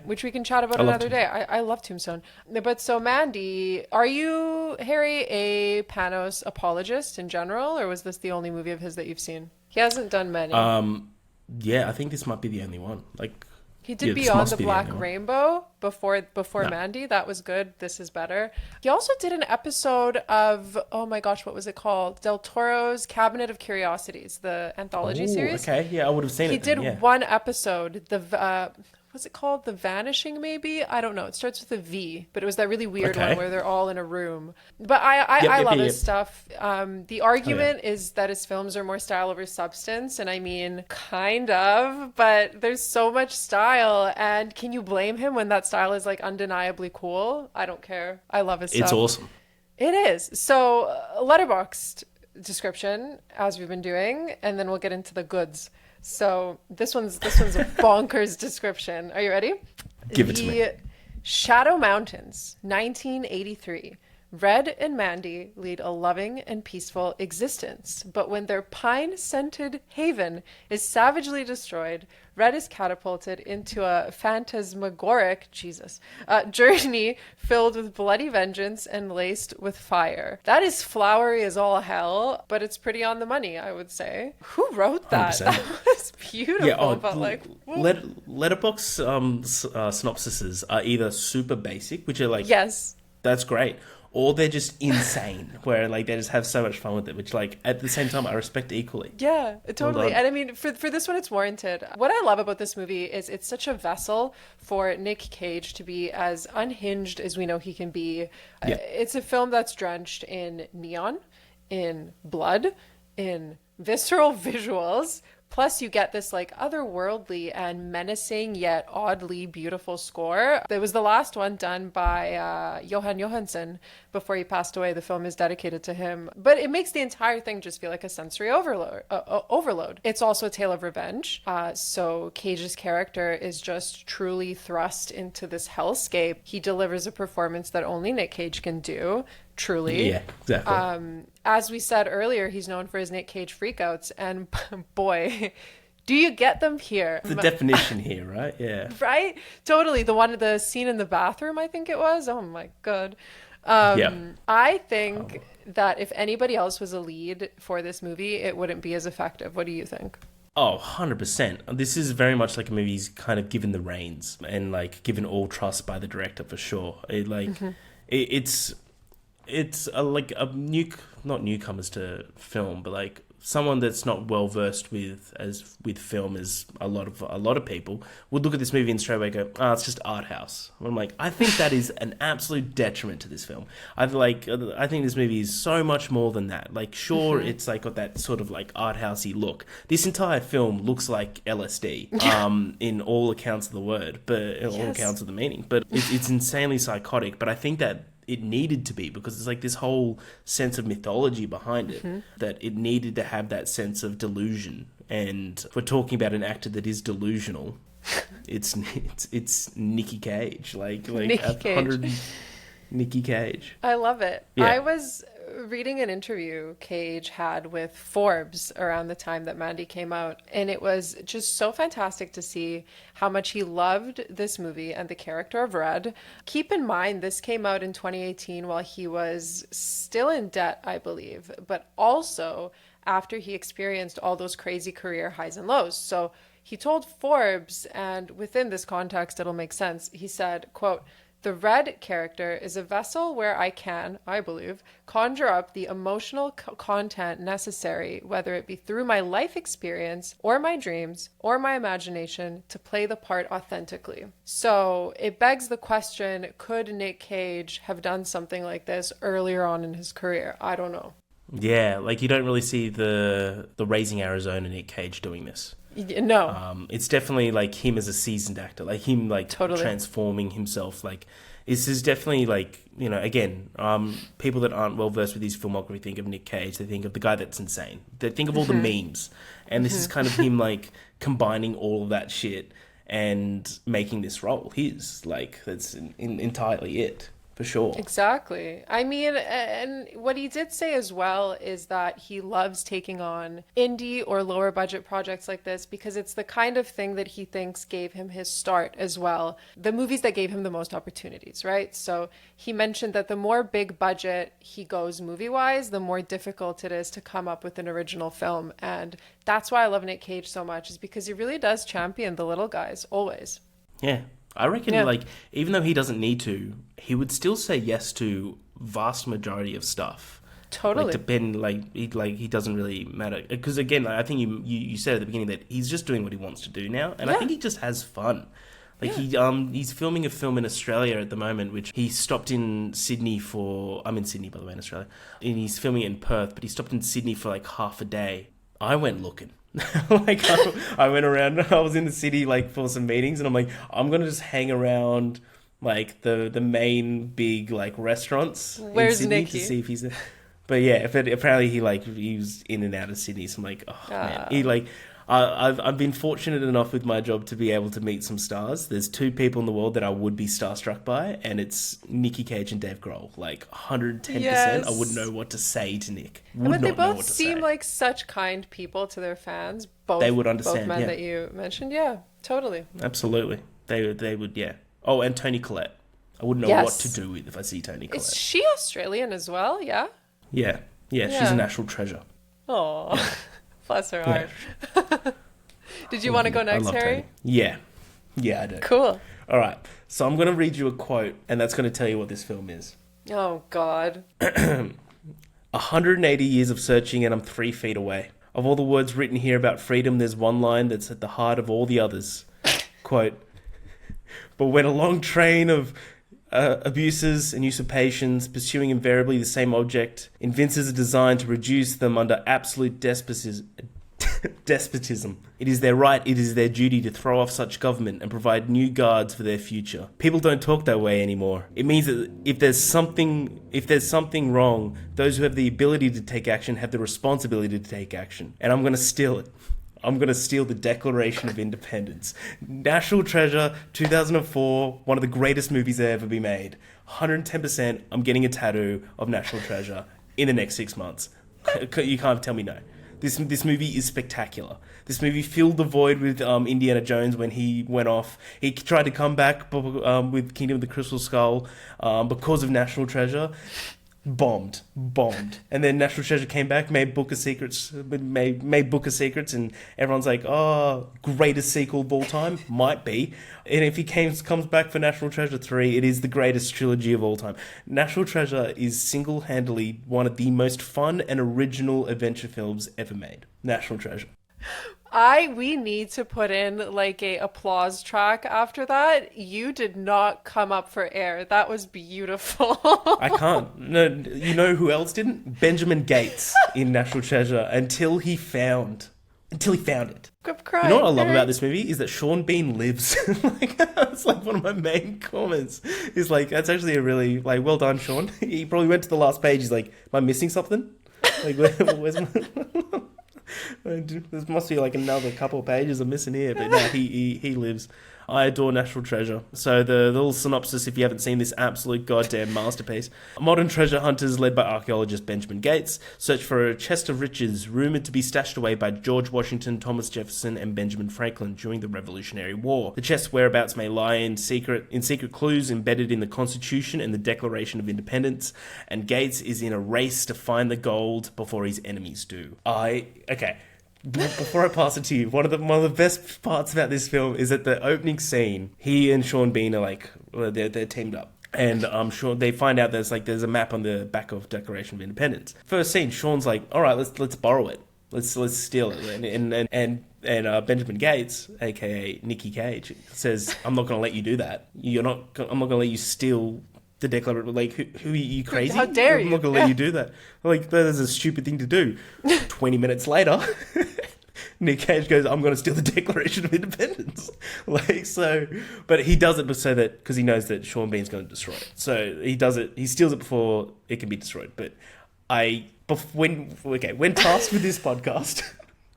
Which we can chat about another day. I love Tombstone. But so Mandy, are you, Harry, a Panos apologist in general, or was this the only movie of his that you've seen? He hasn't done many. Yeah, I think this might be the only one. Like, he did Beyond the Black Rainbow before Mandy. That was good. This is better. He also did an episode of, oh my gosh, what was it called? Del Toro's Cabinet of Curiosities, the anthology series. Okay, yeah, I would have seen it. He did one episode, what's it called? The Vanishing, maybe? I don't know. It starts with a V, but it was that really weird one where they're all in a room. But I love his stuff. The argument is that his films are more style over substance, and I mean, kind of, but there's so much style, and can you blame him when that style is like undeniably cool? I don't care. I love his stuff. It's awesome. It is. So, Letterboxd description, as we've been doing, and then we'll get into the goods. So this one's a bonkers description. Are you ready? Give it to me. Shadow Mountains, 1983. Red and Mandy lead a loving and peaceful existence, but when their pine-scented haven is savagely destroyed, Red is catapulted into a phantasmagoric, journey filled with bloody vengeance and laced with fire. That is flowery as all hell, but it's pretty on the money, I would say. Who wrote that? 100%. That was beautiful, Yeah, but like... Letterbox synopsises are either super basic, which are like, Yes. that's great, or they're just insane, where like they just have so much fun with it, which like at the same time I respect equally. Yeah, totally. Well And I mean, for this one, it's warranted. What I love about this movie is it's such a vessel for Nick Cage to be as unhinged as we know he can be. Yeah. It's a film that's drenched in neon, in blood, in visceral visuals. Plus, you get this like otherworldly and menacing yet oddly beautiful score. It was the last one done by Johan Johansson before he passed away. The film is dedicated to him, but it makes the entire thing just feel like a sensory overload. It's also a tale of revenge. So Cage's character is just truly thrust into this hellscape. He delivers a performance that only Nick Cage can do. Truly. Yeah, exactly. As we said earlier, he's known for his Nick Cage freakouts, and boy, do you get them here. The definition here, right? Yeah. Right? Totally. The scene in the bathroom, I think it was. Oh my God. Yeah. I think that if anybody else was a lead for this movie, it wouldn't be as effective. What do you think? Oh, 100%. This is very much like a movie he's kind of given the reins and like given all trust by the director for sure. It's not newcomers to film, but like someone that's not well versed with film as a lot of people would look at this movie and straight away go, it's just art house. And I'm like, I think that is an absolute detriment to this film. I think this movie is so much more than that. Like, sure, it's like got that sort of like art housey look. This entire film looks like LSD, in all accounts of the word, but all accounts of the meaning. But it's insanely psychotic. But I think that it needed to be, because it's like this whole sense of mythology behind it, that it needed to have that sense of delusion. And if we're talking about an actor that is delusional, it's Nicky Cage, like Nicky Cage. Nicky Cage. I love it. Yeah. I was reading an interview Cage had with Forbes around the time that Mandy came out, and it was just so fantastic to see how much he loved this movie and the character of Red. Keep in mind, this came out in 2018 while he was still in debt, I believe, but also after he experienced all those crazy career highs and lows. So he told Forbes, and within this context, it'll make sense. He said, quote, "The Red character is a vessel where I can, I believe, conjure up the emotional content necessary, whether it be through my life experience or my dreams or my imagination, to play the part authentically." So it begs the question, could Nick Cage have done something like this earlier on in his career? I don't know. Yeah, like you don't really see the Raising Arizona Nick Cage doing this. No. It's definitely like him as a seasoned actor, like him like Totally. transforming himself. Like this is definitely like, you know, again, people that aren't well versed with his filmography think of Nick Cage, they think of the guy that's insane. They think of all the memes, and this is kind of him like combining all of that shit and making this role his. Like that's entirely it. For sure. Exactly. I mean, and what he did say as well is that he loves taking on indie or lower budget projects like this because it's the kind of thing that he thinks gave him his start as well. The movies that gave him the most opportunities, right? So he mentioned that the more big budget he goes movie-wise, the more difficult it is to come up with an original film. And that's why I love Nick Cage so much, is because he really does champion the little guys, always. Yeah. I reckon, like, even though he doesn't need to, he would still say yes to vast majority of stuff. Totally. He doesn't really matter. Because, again, I think you said at the beginning that he's just doing what he wants to do now. And I think he just has fun. Like, he's filming a film in Australia at the moment, which he stopped in Sydney for... I'm in Sydney, by the way, in Australia. And he's filming it in Perth, but he stopped in Sydney for, like, half a day. I went looking. I went around, I was in the city like for some meetings, and I'm like, I'm gonna just hang around like the main big like restaurants in Sydney Nicky? to see if he's there. But yeah, apparently he was in and out of Sydney, so I'm like, oh man, I've been fortunate enough with my job to be able to meet some stars. There's two people in the world that I would be starstruck by, and it's Nicky Cage and Dave Grohl. Like 110%. Yes. I wouldn't know what to say to Nick. But they both seem like such kind people to their fans. Both, they would understand. Both men that you mentioned. Yeah, totally. Absolutely. They would, yeah. Oh, and Toni Collette. I wouldn't know what to do with if I see Toni Collette. Is she Australian as well? Yeah? Yeah. Yeah, she's a national treasure. Oh, bless her heart. Yeah. Did you want to go next, Harry? Tony. Yeah. Yeah, I do. Cool. All right. So I'm going to read you a quote, and that's going to tell you what this film is. Oh, God. 180 years of searching, and I'm 3 feet away. Of all the words written here about freedom, there's one line that's at the heart of all the others. Quote, but when a long train of abuses and usurpations, pursuing invariably the same object, evinces a design to reduce them under absolute despotism. It is their right, it is their duty to throw off such government and provide new guards for their future. People don't talk that way anymore. It means that if there's something wrong, those who have the ability to take action have the responsibility to take action. And I'm going to steal it. I'm going to steal the Declaration of Independence. National Treasure, 2004, one of the greatest movies that ever be made. 110%, I'm getting a tattoo of National Treasure in the next 6 months. You can't tell me no. This movie is spectacular. This movie filled the void with Indiana Jones when he went off. He tried to come back with Kingdom of the Crystal Skull because of National Treasure. Bombed, and then National Treasure came back, made Book of Secrets, and everyone's like, "Oh, greatest sequel of all time, might be." And if he comes back for National Treasure 3, it is the greatest trilogy of all time. National Treasure is single-handedly one of the most fun and original adventure films ever made. National Treasure. We need to put in like a applause track after that. You did not come up for air. That was beautiful. I can't. No, you know who else didn't? Benjamin Gates in National Treasure until he found it. Quit crying. You know what I love about this movie is that Sean Bean lives. It's like one of my main comments. Is like, that's actually a really well done, Sean. He probably went to the last page. He's like, am I missing something? Like, where's my... There must be like another couple of pages I'm missing here, but no, he lives. I adore National Treasure. So the little synopsis, if you haven't seen this absolute goddamn masterpiece. Modern treasure hunters led by archaeologist Benjamin Gates search for a chest of riches rumoured to be stashed away by George Washington, Thomas Jefferson and Benjamin Franklin during the Revolutionary War. The chest's whereabouts may lie in secret clues embedded in the Constitution and the Declaration of Independence, and Gates is in a race to find the gold before his enemies do. Okay. Before I pass it to you, one of the best parts about this film is that the opening scene, he and Sean Bean are like, they're teamed up. And I'm sure they find out there's a map on the back of Declaration of Independence. First scene, Sean's like, all right, let's borrow it. Let's steal it. And Benjamin Gates, aka Nicky Cage, says, I'm not going to let you do that. I'm not going to let you steal the Declaration. Like, who are you, crazy? How dare you? I'm not going to let you do that. Like, that is a stupid thing to do. 20 minutes later, Nick Cage goes, I'm going to steal the Declaration of Independence. But he does it because he knows that Sean Bean's going to destroy it. So he steals it before it can be destroyed. But when tasked with this podcast,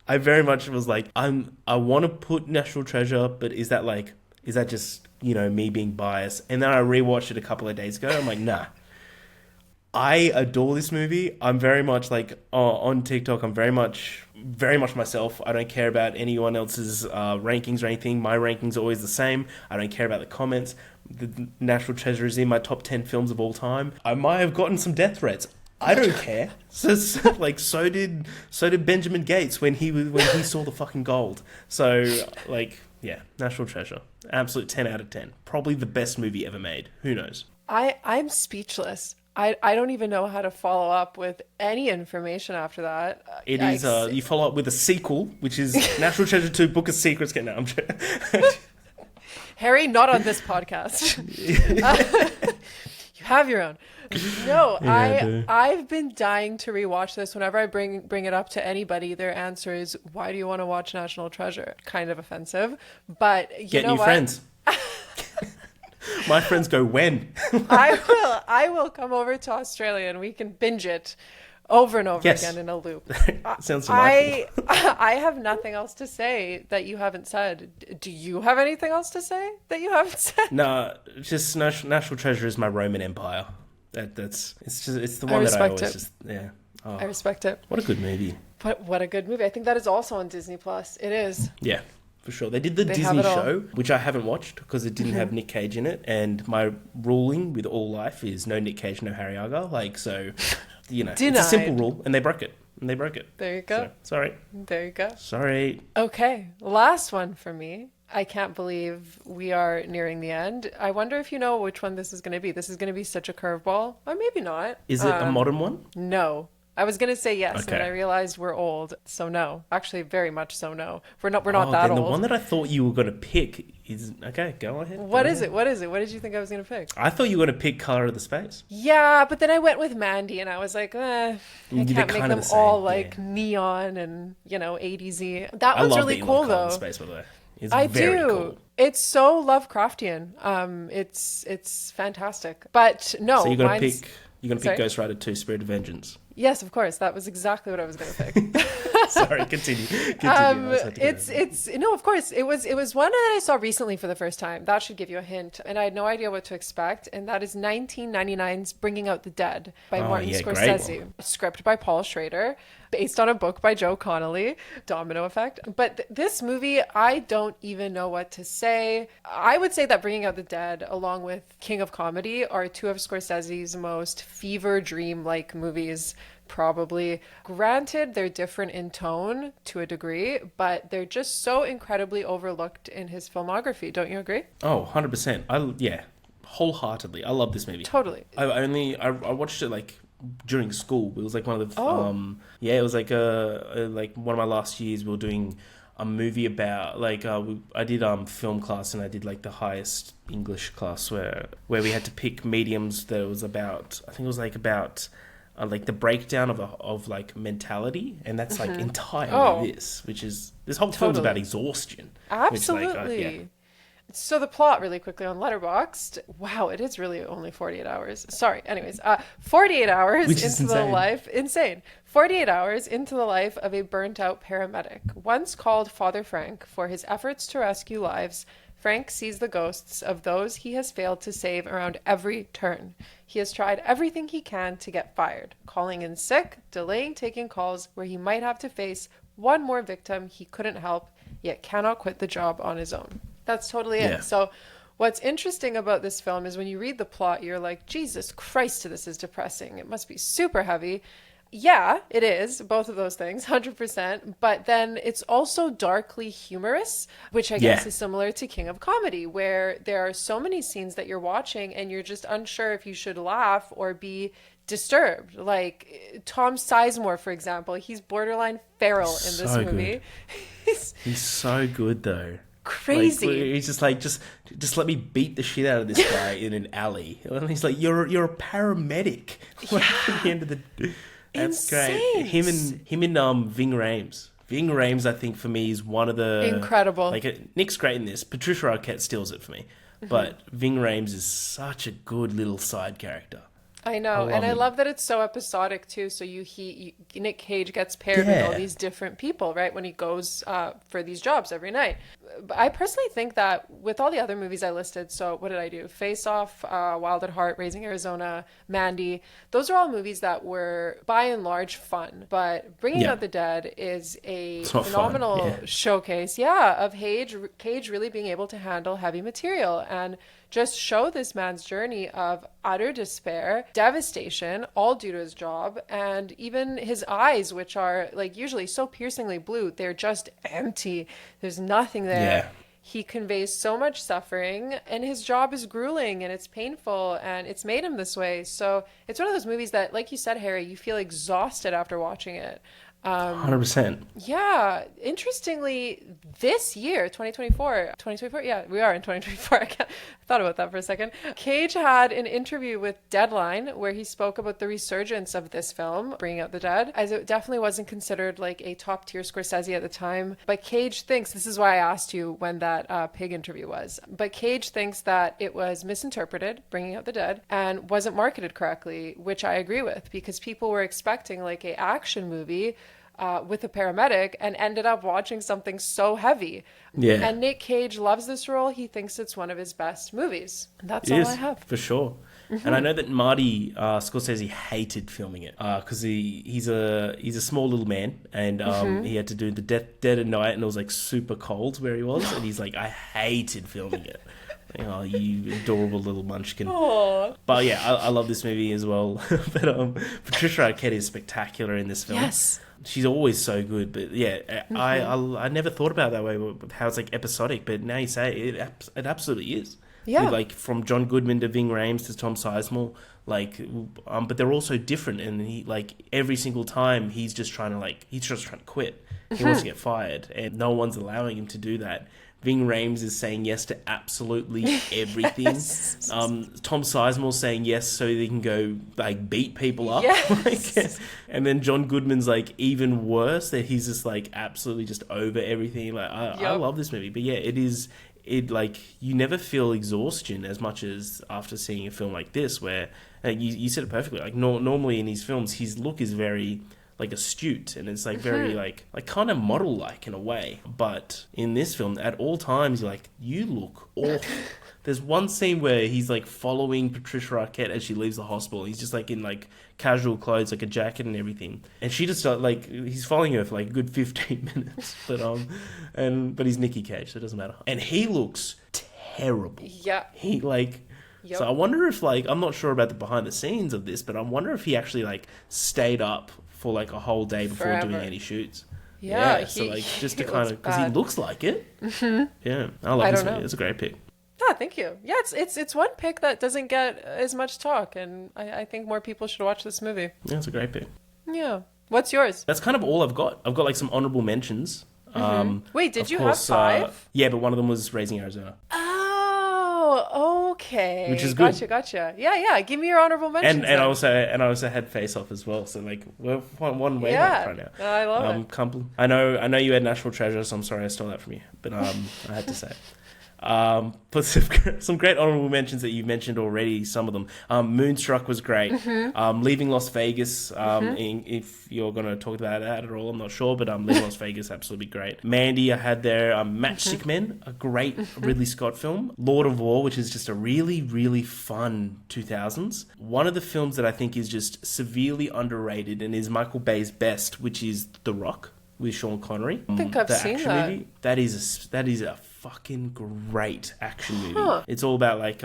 I very much was like, I want to put National Treasure, but is that just, me being biased? And then I rewatched it a couple of days ago. I'm like, nah. I adore this movie. I'm very much like on TikTok. I'm very much myself. I don't care about anyone else's rankings or anything. My rankings are always the same. I don't care about the comments. The National Treasure is in my top 10 films of all time. I might have gotten some death threats. I don't care. So did Benjamin Gates when he saw the fucking gold. So yeah, National Treasure, absolute 10 out of 10. Probably the best movie ever made. Who knows? I'm speechless. I don't even know how to follow up with any information after that. It is, you follow up with a sequel, which is National Treasure 2, Book of Secrets. I'm Harry, not on this podcast. You have your own. No, yeah, I've been dying to rewatch this. Whenever I bring it up to anybody, their answer is, why do you want to watch National Treasure? Kind of offensive, but get new friends. My friends go, when? I will come over to Australia and we can binge it over and over Yes. again in a loop. Sounds delightful. I have nothing else to say that you haven't said. Do you have anything else to say that you haven't said? No, just National Treasure is my Roman Empire. It's the I one that I respect always it. just yeah. Oh, I respect it. what a good movie. But what a good movie. I think that is also on Disney Plus. It is. Yeah, for sure. They did the They have Disney it all. Mm-hmm. show, which I haven't watched because it didn't have Nick Cage in it. And my ruling with all life is no Nick Cage, no Harry Argyle. Like, so, you know, it's a simple Denied. rule, and they broke it. There you go. So, sorry. There you go. Sorry. Okay, last one for me. I can't believe we are nearing the end. I wonder if you know which one this is going to be. This is going to be such a curveball, or maybe not. Is it a modern one? No. I was going to say yes, and Okay. I realized we're old, so no. Actually, very much so no. We're not Oh, that then the old. one that I thought you were going to pick is... Okay, go ahead. What go is ahead. it? What is it? What did you think I was going to pick? I thought you were going to pick Color of the Space. Yeah, but then I went with Mandy, and I was like, I They're can't make kind of them the all same, like yeah. neon and, 80s-y. That I one's love really that you cool, love Color of though. the Space, by the way. It's I very do. cool. It's so Lovecraftian. It's fantastic. But no, So you're going to mine's- pick... You're going to Sorry? pick Ghost Rider 2, Spirit of Vengeance. Yes, of course. That was exactly what I was going to pick. Sorry, continue. I just had to get over it. It's no, of course. It was one that I saw recently for the first time. That should give you a hint. And I had no idea what to expect. And that is 1999's Bringing Out the Dead by Oh, Martin yeah, great Scorsese. one. Script by Paul Schrader, based on a book by Joe Connolly, Domino Effect. But this movie, I don't even know what to say. I would say that Bringing Out the Dead, along with King of Comedy, are two of Scorsese's most fever dream-like movies. Probably. Granted, they're different in tone to a degree, but they're just so incredibly overlooked in his filmography. Don't you agree? Oh, 100%. Yeah, wholeheartedly. I love this movie. Totally. I watched it like during school. It was like one of the it was like like one of my last years. We were doing a movie about like I did film class, and I did like the highest English class where we had to pick mediums that was about, I think it was like about like the breakdown of like mentality, and that's like entirely this whole film's about exhaustion. Absolutely. Which, So the plot really quickly on Letterboxd. Wow, it is really only 48 hours. Sorry. Anyways, 48 hours Which is into the insane. life. Insane. 48 hours into the life of a burnt out paramedic. Once called Father Frank for his efforts to rescue lives, Frank sees the ghosts of those he has failed to save around every turn. He has tried everything he can to get fired, calling in sick, delaying taking calls where he might have to face one more victim he couldn't help, yet cannot quit the job on his own. That's totally Yeah. it. So what's interesting about this film is when you read the plot, you're like, Jesus Christ, this is depressing. It must be super heavy. Yeah, it is. Both of those things, 100%. But then it's also darkly humorous, which I guess is similar to King of Comedy, where there are so many scenes that you're watching and you're just unsure if you should laugh or be disturbed. Like Tom Sizemore, for example, he's borderline feral in this So movie. good. He's so good though. Crazy. Like, he's just like, just let me beat the shit out of this guy in an alley. And he's like, you're a paramedic. Like, at the end of the, that's Insane. great. Him and Ving Rhames. Ving Rhames, I think for me is one of the Incredible. Like Nick's great in this. Patricia Arquette steals it for me, but Ving Rhames is such a good little side character. I know, and I him. love that it's so episodic too. So Nick Cage gets paired with all these different people, right? When he goes for these jobs every night. But I personally think that with all the other movies I listed, so what did I do? Face Off, Wild at Heart, Raising Arizona, Mandy. Those are all movies that were by and large fun. But Bringing Out the Dead is a It's not fun, phenomenal yeah. showcase, of Cage really being able to handle heavy material and just show this man's journey of utter despair, devastation, all due to his job, and even his eyes, which are like usually so piercingly blue, they're just empty. There's nothing there. Yeah. He conveys so much suffering, and his job is grueling and it's painful, and it's made him this way. So it's one of those movies that, like you said, Harry, you feel exhausted after watching it. 100%. Yeah, interestingly, this year, 2024, yeah, we are in 2024. I thought about that for a second. Cage had an interview with Deadline where he spoke about the resurgence of this film, Bringing Out the Dead, as it definitely wasn't considered like a top tier Scorsese at the time. But Cage thinks, this is why I asked you when that Pig interview was, but Cage thinks that it was misinterpreted, Bringing Out the Dead, and wasn't marketed correctly, which I agree with, because people were expecting like a action movie with a paramedic and ended up watching something so heavy. Yeah. And Nick Cage loves this role. He thinks it's one of his best movies. That's It all is, I have. for sure. And I know that Marty Scorsese hated filming it because he's a small little man, and he had to do the dead of night, and it was like super cold where he was, and he's like, I hated filming it. Oh, you adorable little munchkin. Aww. But yeah, I love this movie as well. But Patricia Arquette is spectacular in this film. Yes. She's always so good. But yeah, I never thought about it that way, how it's like episodic. But now you say it absolutely is. Yeah. With, like, from John Goodman to Ving Rhames to Tom Sizemore, like, but they're all so different. And he, like, every single time he's just trying to quit. He wants to get fired, and no one's allowing him to do that. Ving Rhames is saying yes to absolutely everything. Yes. Tom Sizemore's saying yes so they can go like beat people up. Yes. Like, and then John Goodman's like even worse, that he's just like absolutely just over everything. Like I love this movie, but yeah, it like you never feel exhaustion as much as after seeing a film like this, where you said it perfectly. Like normally in his films, his look is very like astute, and it's like very like kind of model like in a way, but in this film at all times you're like, you look awful. There's one scene where he's like following Patricia Arquette as she leaves the hospital. He's just like in like casual clothes, like a jacket and everything, and she just like he's following her for like a good 15 minutes. But he's Nicky Cage, so it doesn't matter, and he looks terrible. Yeah. He like. Yep. So I wonder if, like, I'm not sure about the behind the scenes of this, but I wonder if he actually like stayed up for like a whole day before doing any shoots. Yeah, so like just to kind of, because he looks like it. Yeah, I love this movie. It's a great pick. Ah, thank you. Yeah, it's one pick that doesn't get as much talk, and I think more people should watch this movie. Yeah, it's a great pick. Yeah. What's yours? That's kind of all I've got. I've got like some honorable mentions. Wait, did you have 5? Yeah, but one of them was Raising Arizona. Oh, okay. Which is good. Gotcha. Yeah. Give me your honorable mentions. And I also had Face Off as well. So like we're one way back right now. I love it. I know you had National Treasure, so I'm sorry I stole that from you, but I had to say. But some great honorable mentions that you've mentioned already. Some of them. Moonstruck was great. Leaving Las Vegas. If you're going to talk about that at all, I'm not sure. But Leaving Las Vegas, absolutely great. Mandy, I had there. Matchstick Men, a great Ridley Scott film. Lord of War, which is just a really, really fun 2000s. One of the films that I think is just severely underrated and is Michael Bay's best, which is The Rock with Sean Connery. I think I've seen that. Movie. That is a fucking great action movie. It's all about like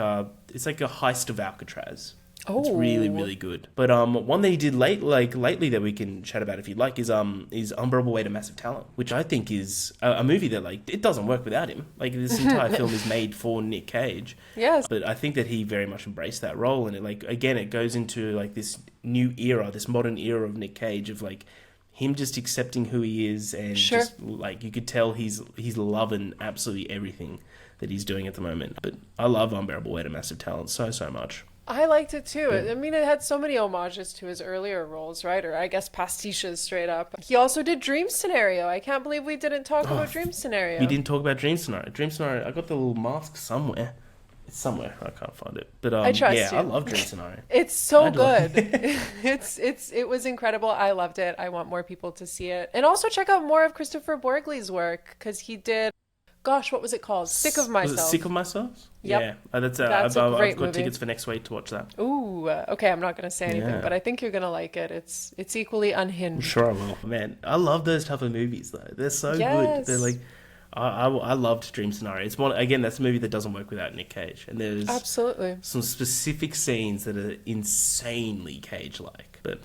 it's like a heist of Alcatraz. Oh. It's really, really good. But one that he did lately that we can chat about if you'd like is Unbearable Weight of Massive Talent, which I think is a movie that like it doesn't work without him. Like this entire film is made for Nick Cage. Yes. But I think that he very much embraced that role, and it goes into like this new era, this modern era of Nick Cage of like him just accepting who he is, and just like you could tell he's loving absolutely everything that he's doing at the moment. But I love Unbearable Weight of Massive Talent so much. I liked it too. I mean, it had so many homages to his earlier roles, right? Or I guess pastiches straight up. He also did Dream Scenario. I can't believe we didn't talk about Dream Scenario. We didn't talk about Dream Scenario. Dream Scenario, I got the little mask somewhere. It's somewhere. I can't find it. But I trust you. I love Dream Scenario. It's so good. It was incredible. I loved it. I want more people to see it. And also check out more of Christopher Borgly's work, because he did, gosh, what was it called? Sick of Myself. Was it Sick of Myself? Yep. Yeah. That's a I've great got movie. tickets for next week to watch that. Ooh, okay. I'm not going to say anything, but I think you're going to like it. It's equally unhinged. I'm sure I will. Man, I love those type of movies though. They're so good. They're like, I loved Dream Scenario. It's one, again, that's a movie that doesn't work without Nick Cage. And there's absolutely some specific scenes that are insanely Cage-like. But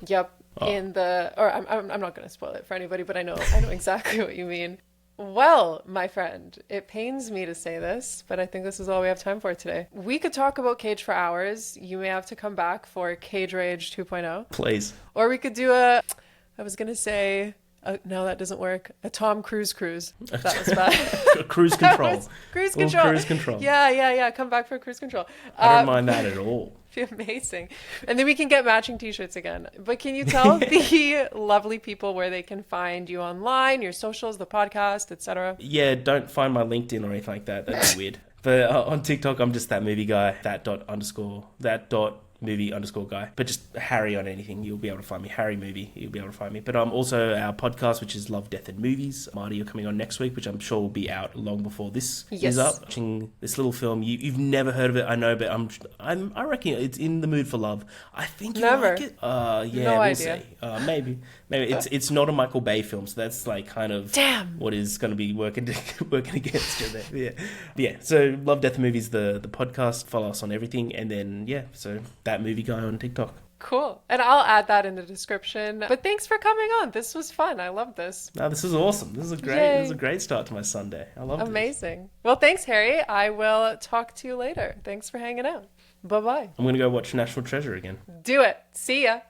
I'm not going to spoil it for anybody, but I know exactly what you mean. Well, my friend, it pains me to say this, but I think this is all we have time for today. We could talk about Cage for hours. You may have to come back for Cage Rage 2.0. Please. Or we could do a No, that doesn't work. A Tom Cruise cruise. That was bad. Cruise control. Cruise Well, control. cruise control. Yeah. Come back for cruise control. I don't mind that at all. Be amazing. And then we can get matching t-shirts again. But can you tell the lovely people where they can find you online, your socials, the podcast, etc.? Yeah, don't find my LinkedIn or anything like that. That'd be weird. But on TikTok, I'm just that movie guy, that.movie_guy. But just Harry on anything, you'll be able to find me. Harry Movie, you'll be able to find me. But also our podcast, which is Love, Death and Movies. Marta, you're coming on next week, which I'm sure will be out long before this is up. Watching this little film, you've never heard of it, I know, but I reckon it's In the Mood for Love. I think you like it. Yeah, no idea. See. Maybe it's not a Michael Bay film, so that's like kind of what is going to be working against you there. Yeah. So Love, Death and Movies, the podcast. Follow us on everything, and then so that movie guy on TikTok. Cool. And I'll add that in the description. But thanks for coming on. This was fun. I love this. No, this is awesome. This is a great start to my Sunday. I love it. Amazing. Well, thanks, Harry. I will talk to you later. Thanks for hanging out. Bye-bye. I'm going to go watch National Treasure again. Do it. See ya.